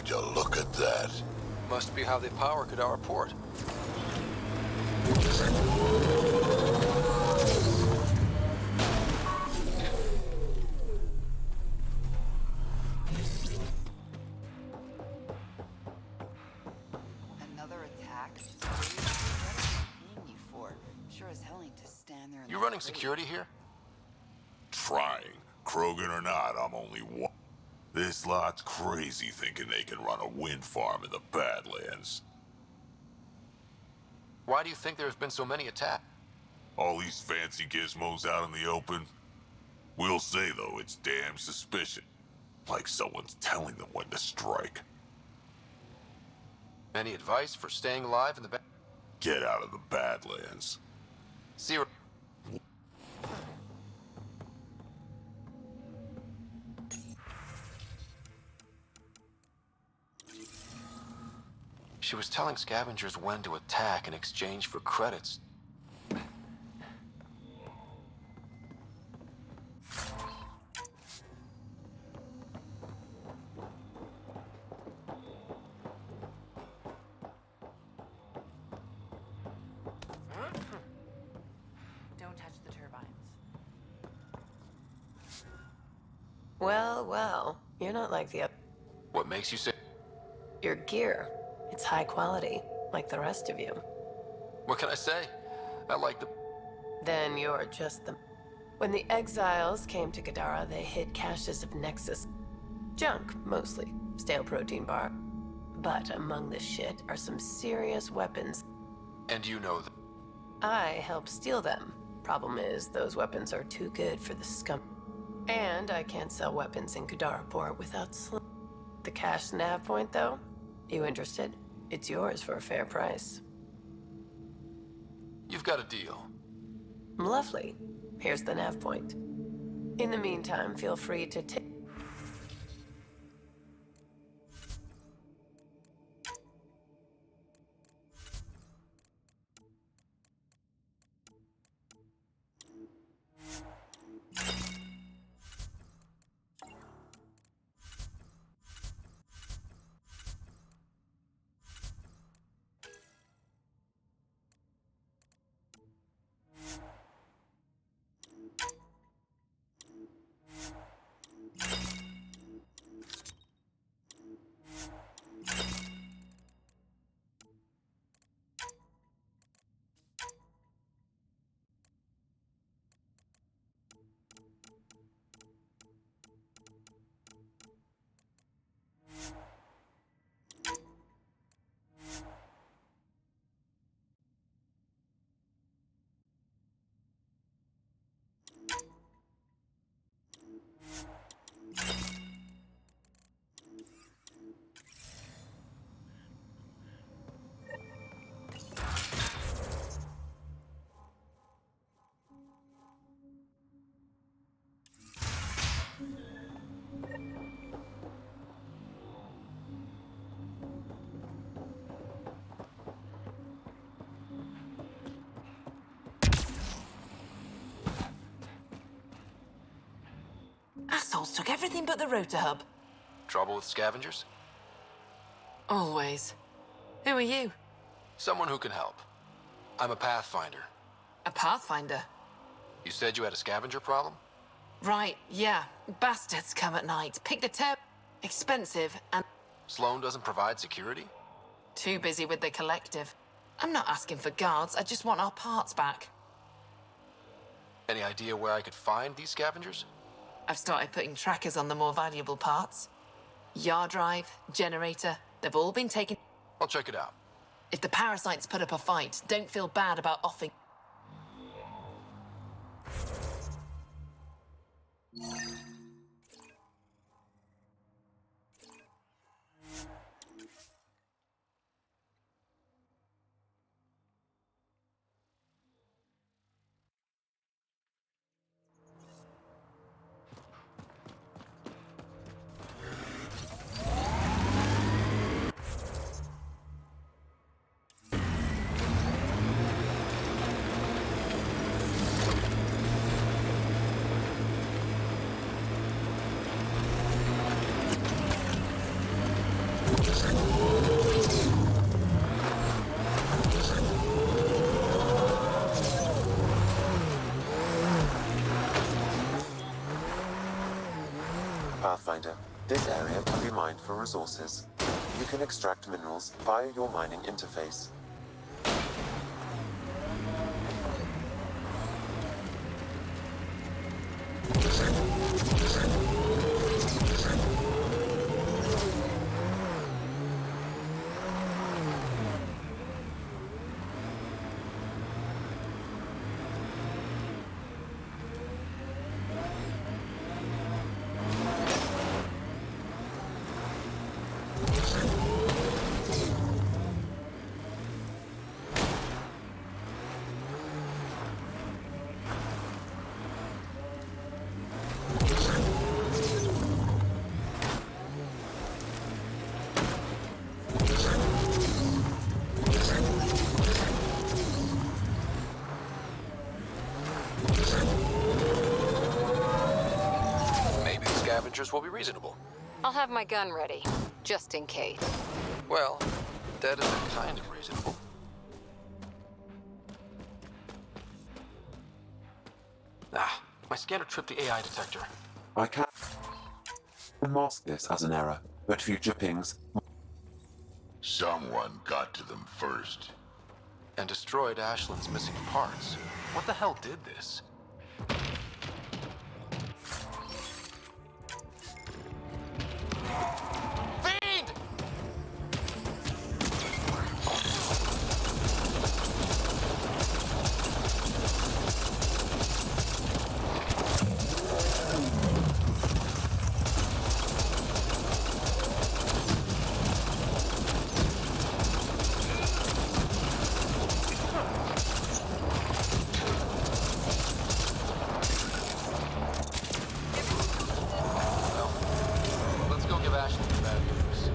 Would you look at that? Must be how they power Kadara Port. Another attack? What are you paying you for? Sure as hell ain't to stand there and You running security here? Trying. Krogan or not, I'm only one. This lot's crazy thinking they can run a wind farm in the Badlands. Why do you think there have been so many attacks? All these fancy gizmos out in the open. We'll say, though, it's damn suspicious. Like someone's telling them when to strike. Any advice for staying alive in the Get out of the Badlands. Zero. She was telling scavengers when to attack in exchange for credits. Don't touch Well, well, you're not like the What makes you say? Your gear. It's high quality, like the rest of you. What can I say? I like the... Then you're just the... When the exiles came to Gadara, they hid caches of Nexus. Junk, mostly. Stale protein bar. But among the shit are some serious weapons. And you know that... I helped steal them. Problem is, those weapons are too good for the scum. And I can't sell weapons in Gadara Port without The cache nav point, though? You interested? It's yours for a fair price. You've got a deal. Lovely. Here's the nav point. In the meantime, feel free to take... Assholes took everything but the rotor hub. Trouble with scavengers? Always. Who are you? Someone who can help. I'm a Pathfinder. A Pathfinder? You said you had a scavenger problem? Right, yeah. Bastards come at night. Pick the turb. Expensive and... Sloan doesn't provide security? Too busy with the collective. I'm not asking for guards, I just want our parts back. Any idea where I could find these scavengers? I've started putting trackers on the more valuable parts. Yard drive, generator, they've all been taken... I'll check it out. If the parasites put up a fight, don't feel bad about offing... Pathfinder, this area can be mined for resources. You can extract minerals via your mining interface. Scavengers will be reasonable. I'll have my gun ready, just in case. Well, that is kind of reasonable. Ah, my scanner tripped the AI detector. I can't... can mask this as an error, but future pings... Someone got to them first. And destroyed Ashland's missing parts. What the hell did this? Fiend! Let's go give Ashland the bad news.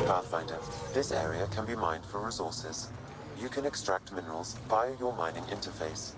Pathfinder, this area can be mined for resources. You can extract minerals via your mining interface.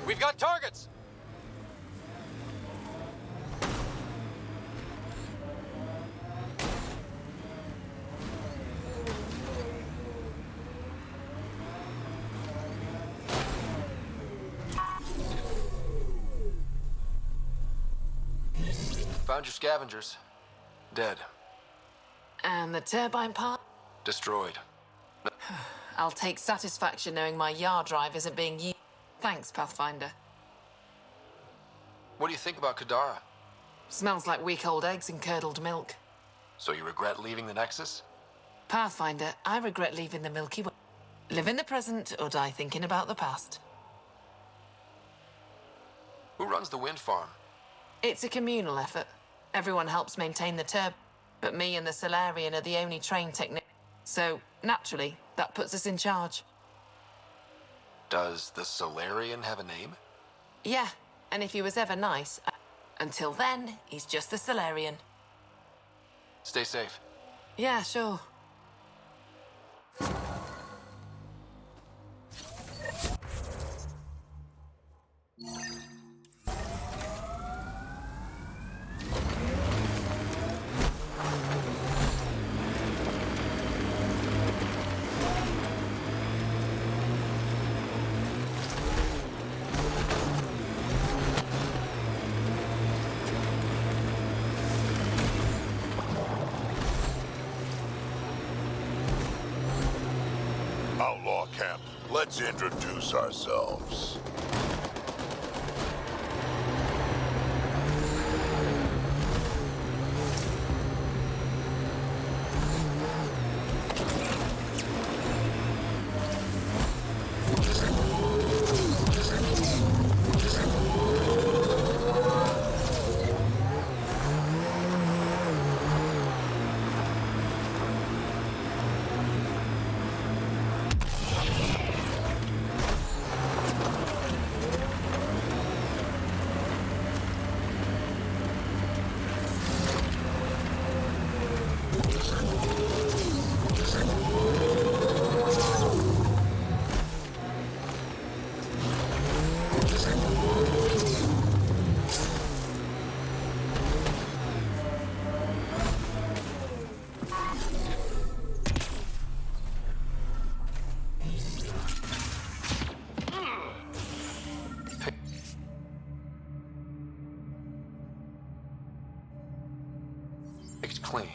We've got targets! Found your scavengers. Dead. And the turbine part? Destroyed. I'll take satisfaction knowing my yard drive isn't being used. Thanks, Pathfinder. What do you think about Kadara? Smells like week-old eggs and curdled milk. So you regret leaving the Nexus? Pathfinder, I regret leaving the Milky Way. Live in the present or die thinking about the past. Who runs the wind farm? It's a communal effort. Everyone helps maintain the turbine, but me and the Solarian are the only trained technicians. So, naturally, that puts us in charge. Does the Solarian have a name? Yeah, and if he was ever nice, until then, he's just the Solarian. Stay safe. Yeah, sure. Outlaw camp, let's introduce ourselves. clean.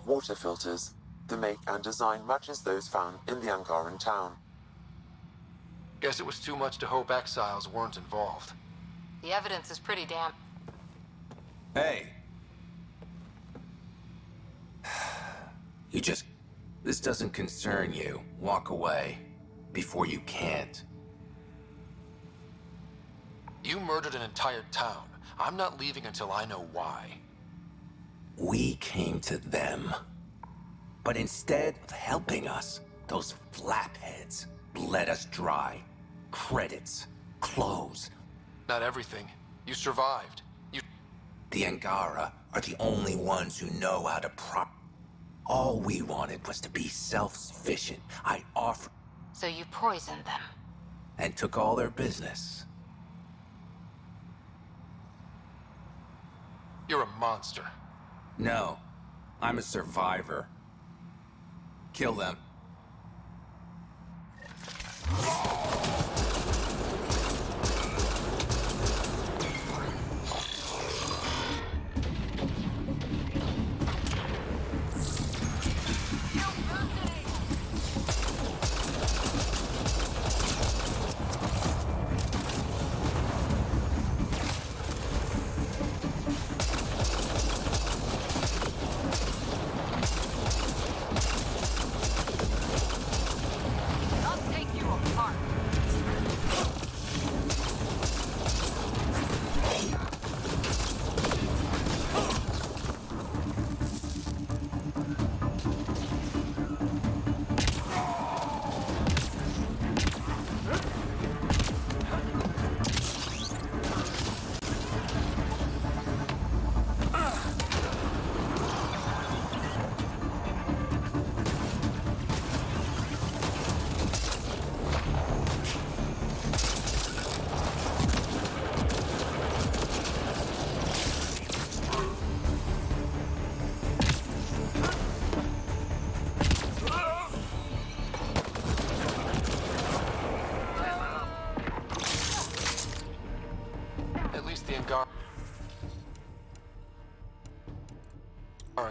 Water filters. The make and design matches those found in the Angaran town. Guess it was too much to hope exiles weren't involved. The evidence is pretty damn. Hey. This doesn't concern you. Walk away. Before you can't. You murdered an entire town. I'm not leaving until I know why. We came to them. But instead of helping us, those flapheads bled us dry. Credits, clothes. Not everything. You survived. The Angara are the only ones who know how to All we wanted was to be self-sufficient. I offered. So you poisoned them. And took all their business. You're a monster. No, I'm a survivor. Kill them.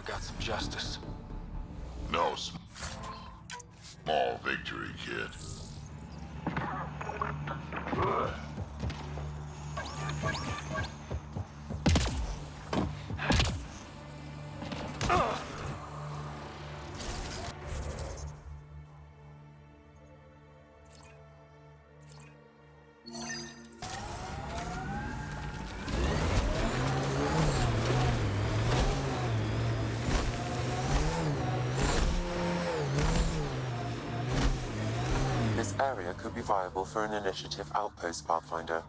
Got some justice. No small victory, kid. Area could be viable for an initiative outpost, Pathfinder.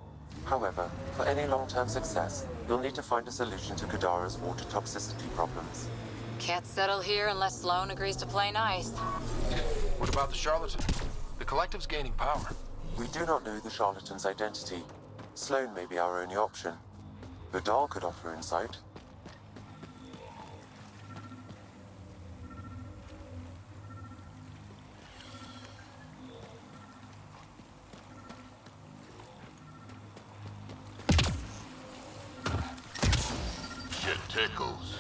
However, for any long-term success, you'll need to find a solution to Kadara's water toxicity problems. Can't settle here unless Sloan agrees to play nice. What about the charlatan? The collective's gaining power. We do not know the charlatan's identity. Sloan may be our only option. Vidal could offer insight. Tickles.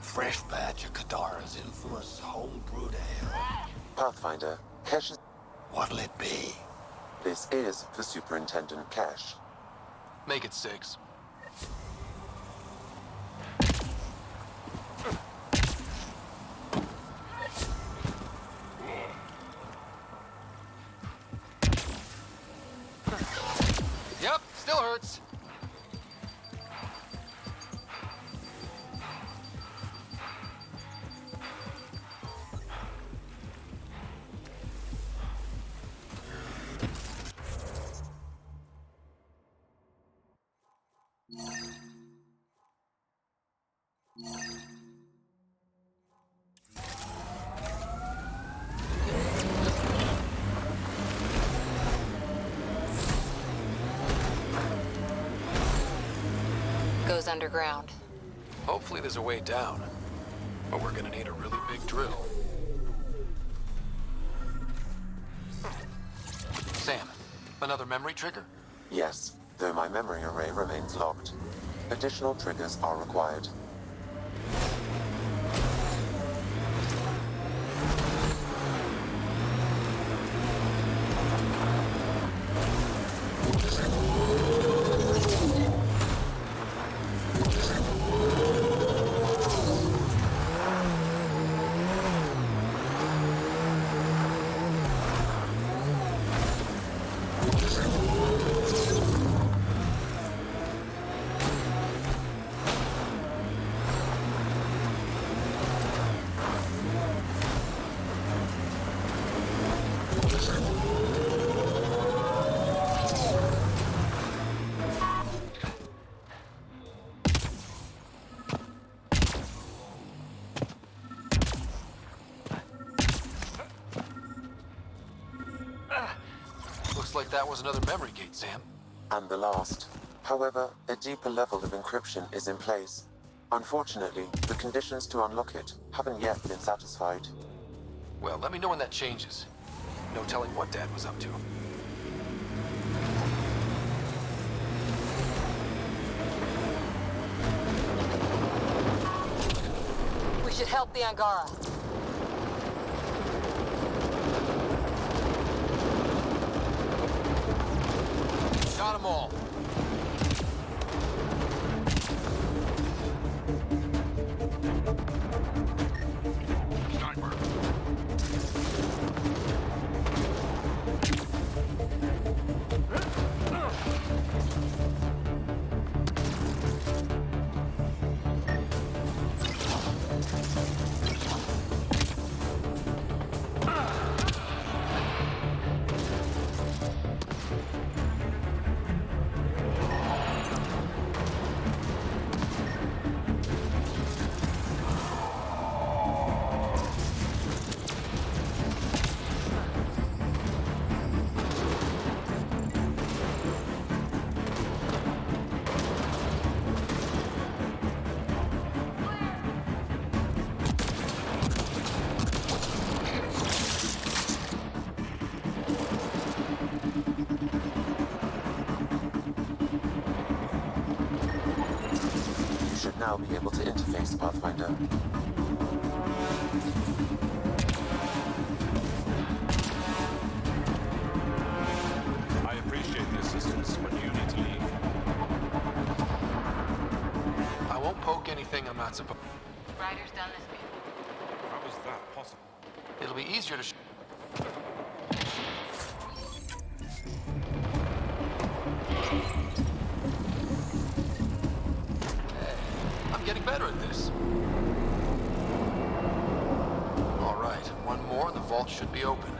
Fresh batch of Kadara's infamous home-brewed ale. Pathfinder, Kesh is... What'll it be? This is for Superintendent Kesh. Make it 6. Yep, still hurts. Goes underground. Hopefully there's a way down. But we're gonna need a really big drill. Sam, another memory trigger? Yes, though my memory array remains locked. Additional triggers are required. Looks like that was another memory gate, Sam. And the last. However, a deeper level of encryption is in place. Unfortunately, the conditions to unlock it haven't yet been satisfied. Well, let me know when that changes. No telling what Dad was up to. We should help the Angara. Got them all. Now be able to interface Pathfinder. I appreciate the assistance, but you need to leave. I won't poke anything I'm not supposed. Ryder's done this before. How is that possible? It'll be easier to. Getting better at this. All right, one more and the vault should be open.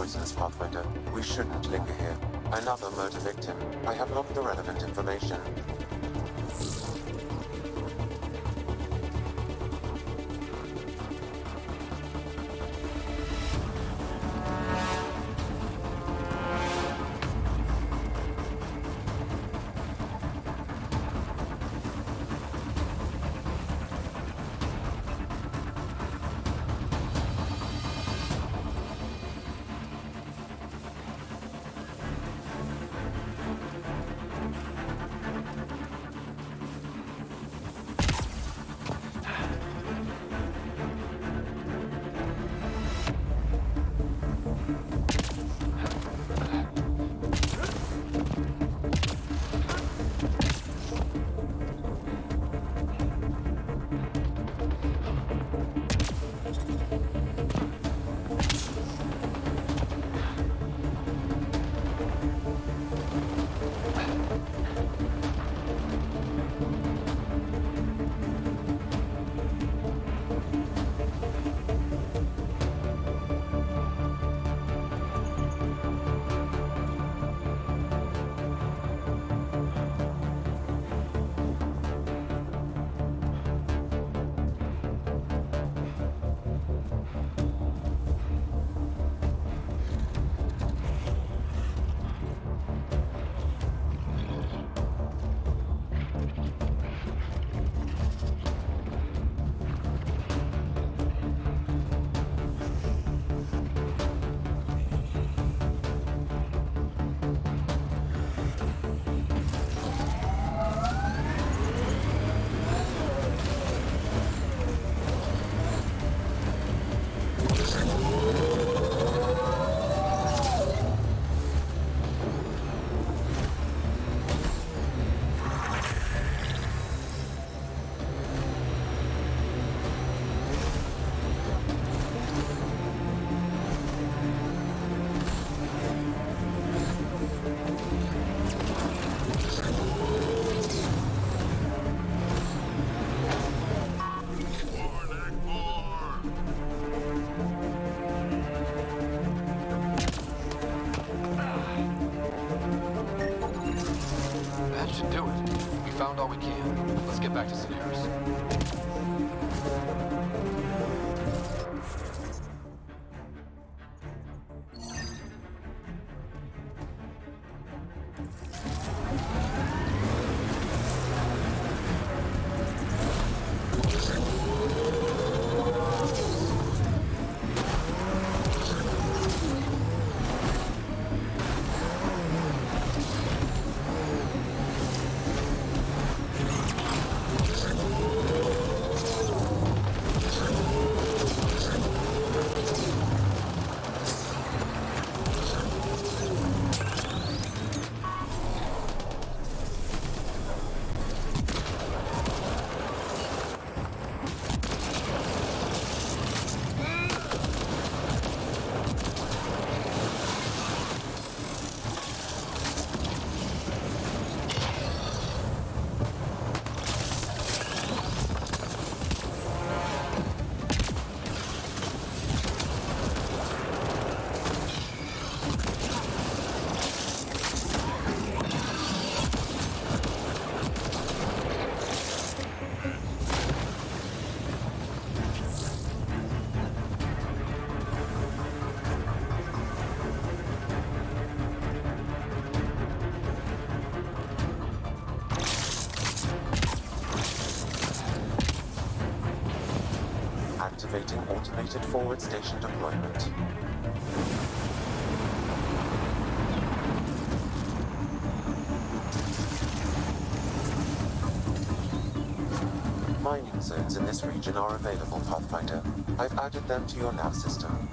poisonous, Pathfinder. We shouldn't linger here. Another murder victim. I have not the relevant information. Found all we can. Let's get back to St. Harris. Activating automated forward station deployment. Mining zones in this region are available, Pathfinder. I've added them to your nav system.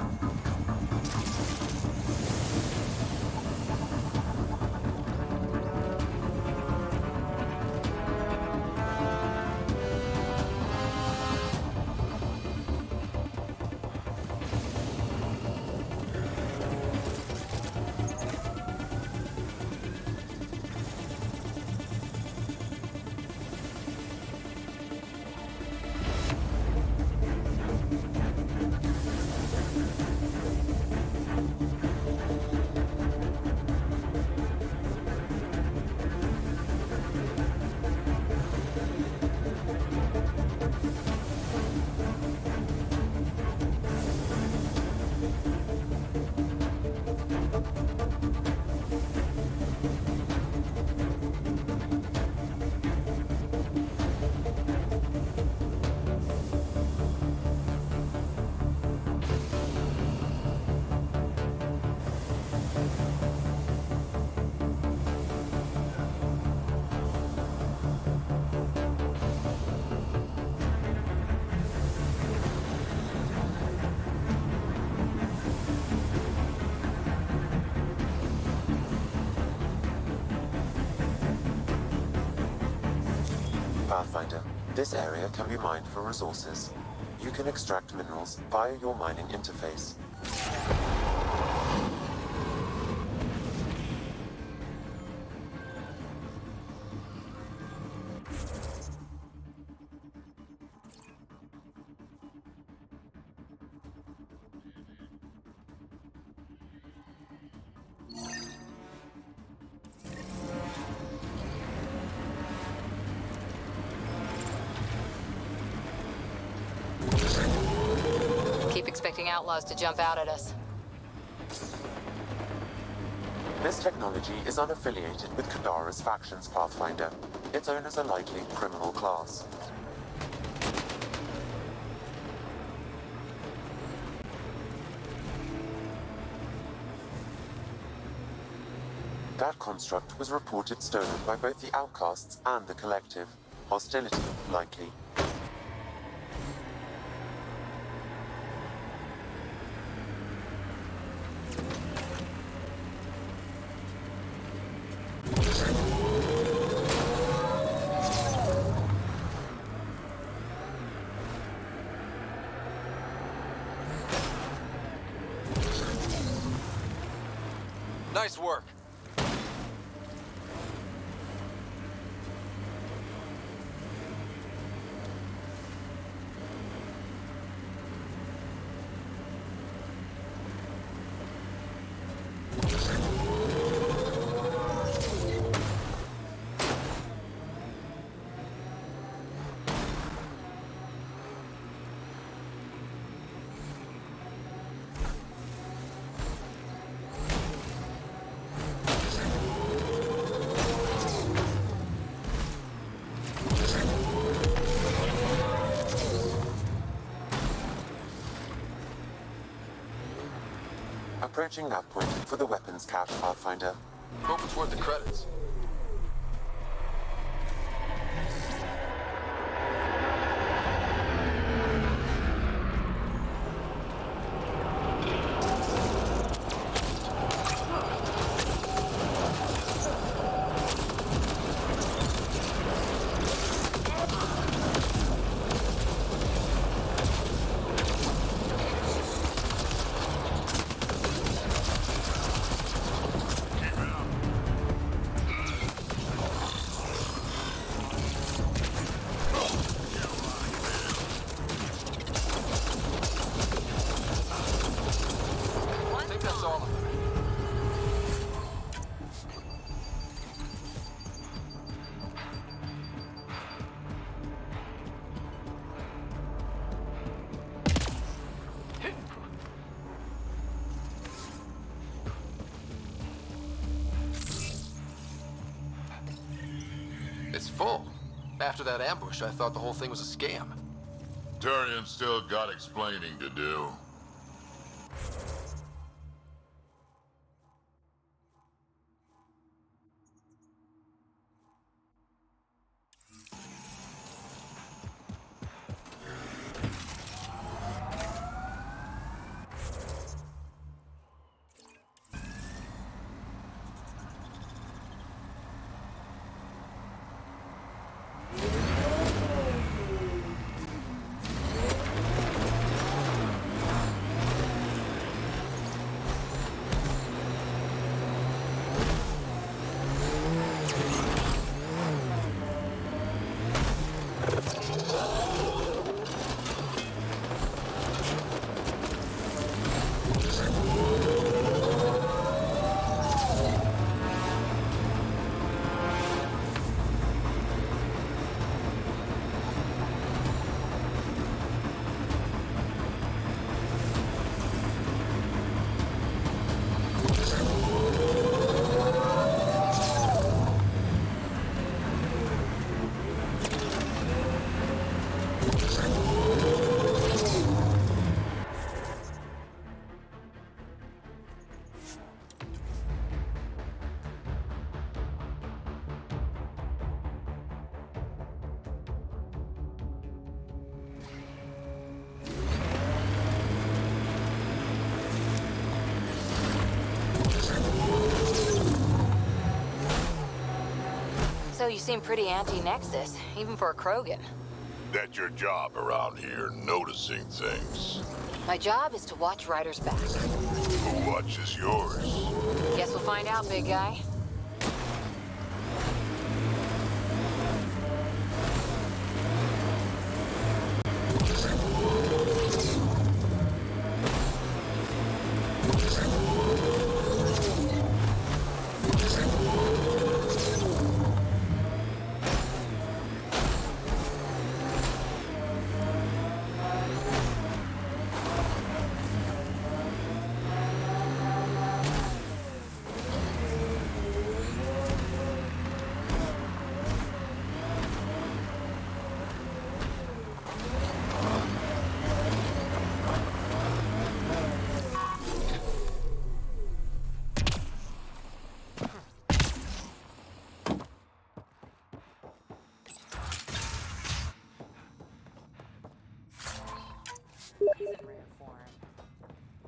Pathfinder. This area can be mined for resources. You can extract minerals via your mining interface. Keep expecting outlaws to jump out at us. This technology is unaffiliated with Kadara's factions, Pathfinder. Its owners are likely criminal class. That construct was reported stolen by both the Outcasts and the Collective. Hostility, likely. Nice work. Approaching nav point for the weapons cache, Pathfinder. Hope it's worth the credits. It's full. After that ambush, I thought the whole thing was a scam. Turian's still got explaining to do. So you seem pretty anti-Nexus, even for a Krogan. That's your job around here, noticing things. My job is to watch Ryder's back. Who watches yours? Guess we'll find out, big guy.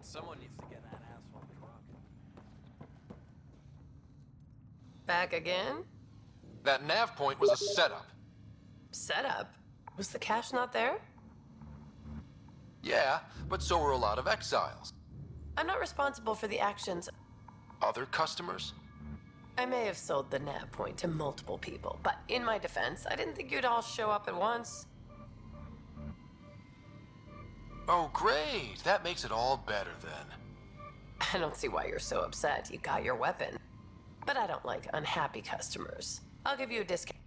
Someone needs to get that asphalt truck. Back again? That nav point was a setup. Setup? Was the cache not there? Yeah, but so were a lot of exiles. I'm not responsible for the actions. Other customers? I may have sold the nav point to multiple people, but in my defense, I didn't think you'd all show up at once. Oh, great. That makes it all better then. I don't see why you're so upset. You got your weapon. But I don't like unhappy customers. I'll give you a discount.